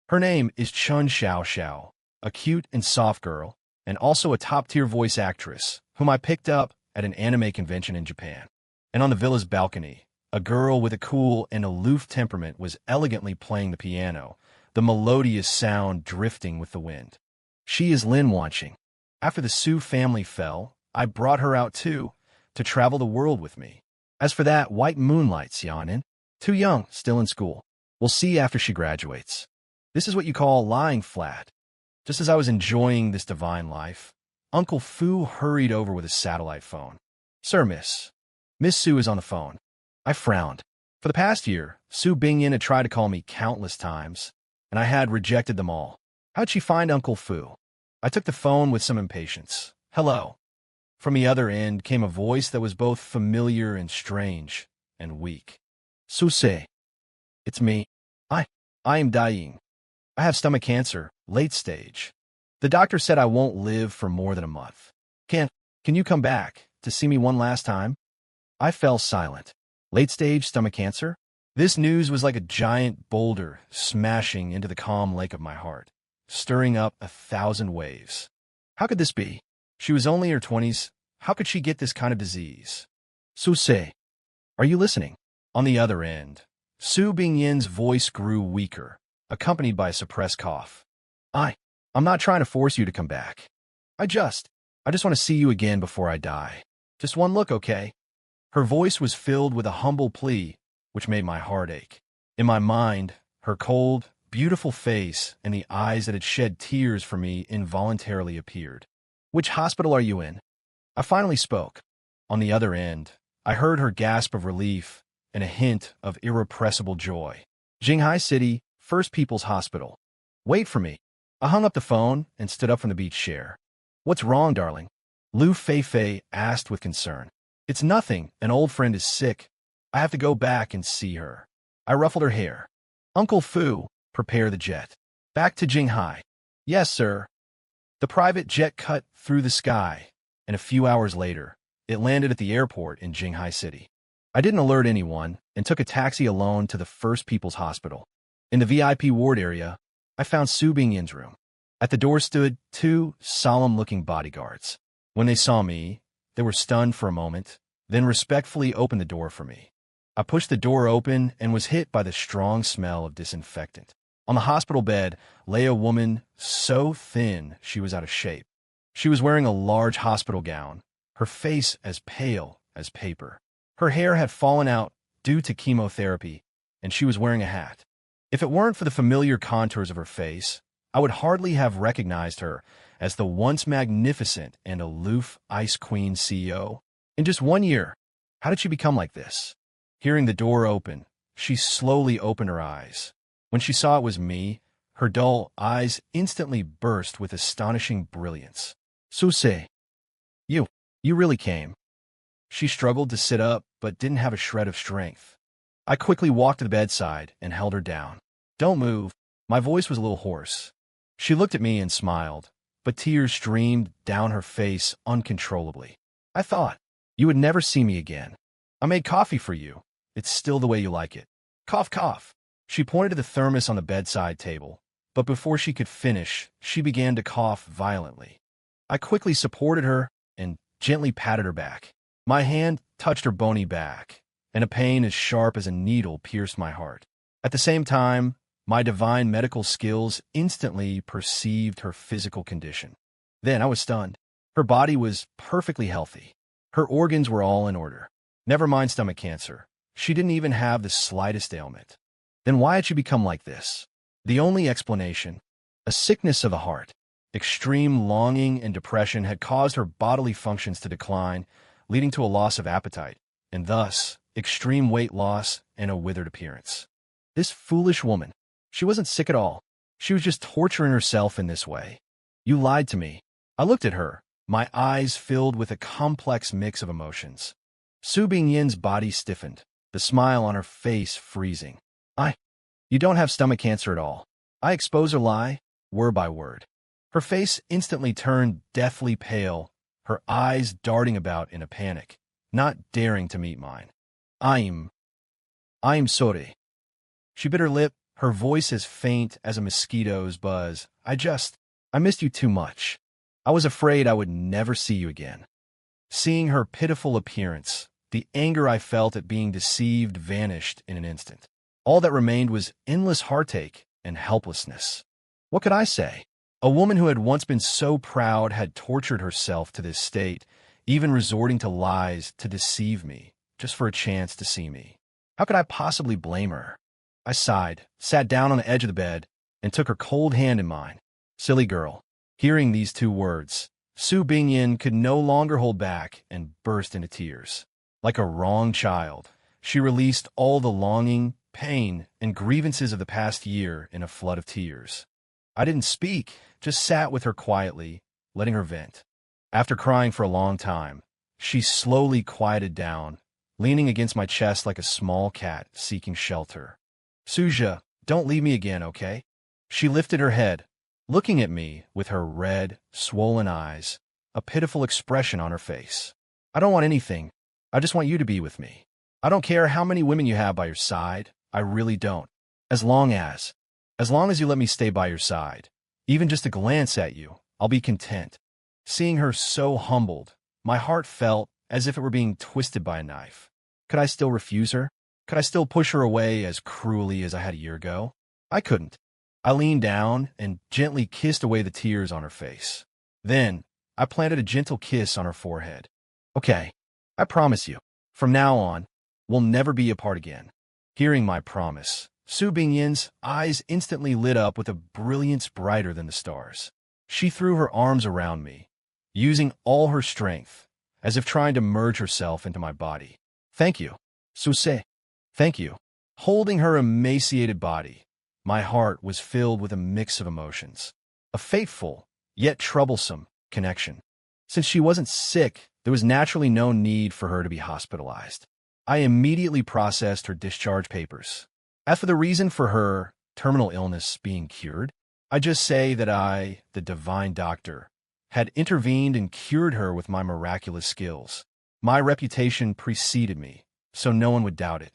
Her name is Chun Xiao, a cute and soft girl, and also a top-tier voice actress, whom I picked up at an anime convention in Japan. And on the villa's balcony, a girl with a cool and aloof temperament was elegantly playing the piano, the melodious sound drifting with the wind. She is Lin Wanqing. After the Su family fell, I brought her out too, to travel the world with me. As for that white moonlight, Xianin, too young, still in school. We'll see after she graduates. This is what you call lying flat. Just as I was enjoying this divine life, Uncle Fu hurried over with his satellite phone. Sir, Miss. Miss Su is on the phone. I frowned. For the past year, Su Bingyan had tried to call me countless times, and I had rejected them all. How'd she find Uncle Fu? I took the phone with some impatience. Hello. From the other end came a voice that was both familiar and strange and weak. Su-se. It's me. I am dying. I have stomach cancer, late stage. The doctor said I won't live for more than a month. Can you come back to see me one last time? I fell silent. Late stage stomach cancer? This news was like a giant boulder smashing into the calm lake of my heart, stirring up 1,000 waves. How could this be? She was only in her 20s. How could she get this kind of disease? Su-se, are you listening? On the other end, Su Bingyan's voice grew weaker, accompanied by a suppressed cough. I'm not trying to force you to come back. I just want to see you again before I die. Just one look, okay? Her voice was filled with a humble plea, which made my heart ache. In my mind, her cold, beautiful face and the eyes that had shed tears for me involuntarily appeared. Which hospital are you in? I finally spoke. On the other end, I heard her gasp of relief and a hint of irrepressible joy. Jinghai City, First People's Hospital. Wait for me. I hung up the phone and stood up from the beach chair. What's wrong, darling? Lu Feifei asked with concern. It's nothing. An old friend is sick. I have to go back and see her. I ruffled her hair. Uncle Fu, prepare the jet. Back to Jinghai. Yes, sir. The private jet cut through the sky, and a few hours later, it landed at the airport in Jinghai City. I didn't alert anyone and took a taxi alone to the First People's Hospital. In the VIP ward area, I found Su Bingyan's room. At the door stood 2 solemn-looking bodyguards. When they saw me, they were stunned for a moment, then respectfully opened the door for me. I pushed the door open and was hit by the strong smell of disinfectant. On the hospital bed lay a woman so thin she was out of shape. She was wearing a large hospital gown, her face as pale as paper. Her hair had fallen out due to chemotherapy, and she was wearing a hat. If it weren't for the familiar contours of her face, I would hardly have recognized her as the once magnificent and aloof Ice Queen CEO. In just 1 year, how did she become like this? Hearing the door open, she slowly opened her eyes. When she saw it was me, her dull eyes instantly burst with astonishing brilliance. Su-se, you really came. She struggled to sit up, but didn't have a shred of strength. I quickly walked to the bedside and held her down. Don't move. My voice was a little hoarse. She looked at me and smiled, but tears streamed down her face uncontrollably. I thought, you would never see me again. I made coffee for you. It's still the way you like it. Cough, cough. She pointed to the thermos on the bedside table, but before she could finish, she began to cough violently. I quickly supported her and gently patted her back. My hand touched her bony back, and a pain as sharp as a needle pierced my heart. At the same time, my divine medical skills instantly perceived her physical condition. Then I was stunned. Her body was perfectly healthy. Her organs were all in order. Never mind stomach cancer. She didn't even have the slightest ailment. Then why had she become like this? The only explanation, a sickness of the heart. Extreme longing and depression had caused her bodily functions to decline, leading to a loss of appetite, and thus extreme weight loss and a withered appearance. This foolish woman, she wasn't sick at all. She was just torturing herself in this way. You lied to me. I looked at her, my eyes filled with a complex mix of emotions. Su Bingyan's body stiffened, the smile on her face freezing. You don't have stomach cancer at all. I expose her lie, word by word. Her face instantly turned deathly pale, her eyes darting about in a panic, not daring to meet mine. I'm sorry. She bit her lip, her voice as faint as a mosquito's buzz. I missed you too much. I was afraid I would never see you again. Seeing her pitiful appearance, the anger I felt at being deceived vanished in an instant. All that remained was endless heartache and helplessness. What could I say? A woman who had once been so proud had tortured herself to this state, even resorting to lies to deceive me, just for a chance to see me. How could I possibly blame her? I sighed, sat down on the edge of the bed, and took her cold hand in mine. Silly girl. Hearing these two words, Su Bingyin could no longer hold back and burst into tears. Like a wronged child, she released all the longing, pain, and grievances of the past year in a flood of tears. I didn't speak, just sat with her quietly, letting her vent. After crying for a long time, she slowly quieted down, leaning against my chest like a small cat seeking shelter. Suja, don't leave me again, okay? She lifted her head, looking at me with her red, swollen eyes, a pitiful expression on her face. I don't want anything. I just want you to be with me. I don't care how many women you have by your side. I really don't. As long as you let me stay by your side, even just to glance at you, I'll be content. Seeing her so humbled, my heart felt as if it were being twisted by a knife. Could I still refuse her? Could I still push her away as cruelly as I had a year ago? I couldn't. I leaned down and gently kissed away the tears on her face. Then, I planted a gentle kiss on her forehead. Okay, I promise you, from now on, we'll never be apart again. Hearing my promise, Su Bingyin's eyes instantly lit up with a brilliance brighter than the stars. She threw her arms around me, using all her strength, as if trying to merge herself into my body. Thank you, Suse. Thank you. Holding her emaciated body, my heart was filled with a mix of emotions. A fateful, yet troublesome, connection. Since she wasn't sick, there was naturally no need for her to be hospitalized. I immediately processed her discharge papers. As for the reason for her terminal illness being cured, I just say that I, the divine doctor, had intervened and cured her with my miraculous skills. My reputation preceded me, so no one would doubt it.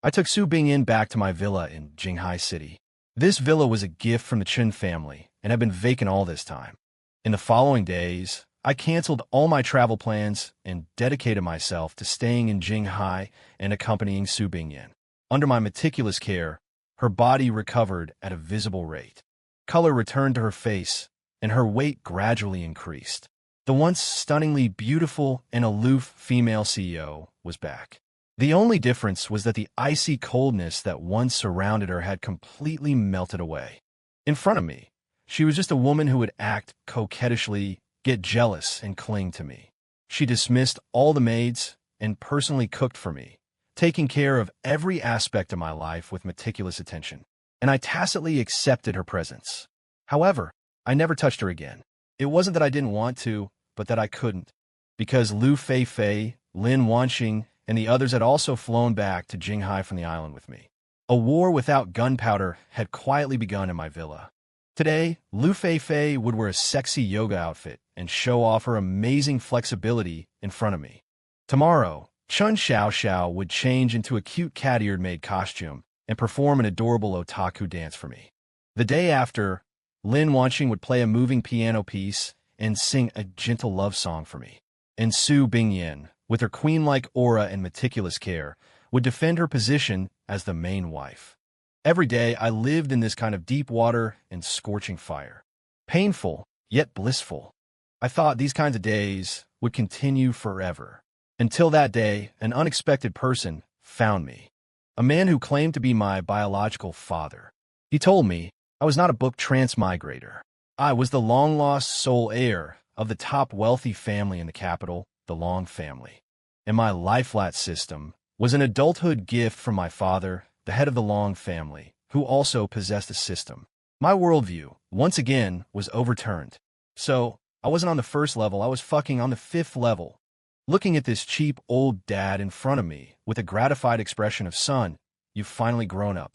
I took Su Bingyin back to my villa in Jinghai City. This villa was a gift from the Chen family and had been vacant all this time. In the following days, I canceled all my travel plans and dedicated myself to staying in Jinghai and accompanying Su Bingyin. Under my meticulous care, her body recovered at a visible rate. Color returned to her face, and her weight gradually increased. The once stunningly beautiful and aloof female CEO was back. The only difference was that the icy coldness that once surrounded her had completely melted away. In front of me, she was just a woman who would act coquettishly, get jealous, and cling to me. She dismissed all the maids and personally cooked for me, taking care of every aspect of my life with meticulous attention, and I tacitly accepted her presence. However, I never touched her again. It wasn't that I didn't want to, but that I couldn't, because Lu Feifei, Lin Wanxing, and the others had also flown back to Jinghai from the island with me. A war without gunpowder had quietly begun in my villa. Today, Lu Feifei would wear a sexy yoga outfit and show off her amazing flexibility in front of me. Tomorrow, Chun Xiaoxiao would change into a cute cat-eared maid costume and perform an adorable otaku dance for me. The day after, Lin Wanxing would play a moving piano piece and sing a gentle love song for me. And Su Bingyin, with her queen-like aura and meticulous care, would defend her position as the main wife. Every day, I lived in this kind of deep water and scorching fire. Painful, yet blissful. I thought these kinds of days would continue forever. Until that day, an unexpected person found me. A man who claimed to be my biological father. He told me I was not a book transmigrator. I was the long-lost sole heir of the top wealthy family in the capital, the Long family. And my lie-flat system was an adulthood gift from my father, the head of the Long family, who also possessed a system. My worldview, once again, was overturned. So, I wasn't on the first level, I was fucking on the 5th level. Looking at this cheap old dad in front of me with a gratified expression of, son, you've finally grown up.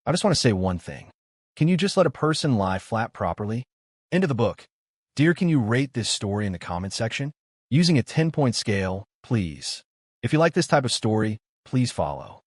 I just want to say one thing. Can you just let a person lie flat properly? End of the book. Dear, can you rate this story in the comment section? Using a 10-point scale, please. If you like this type of story, please follow.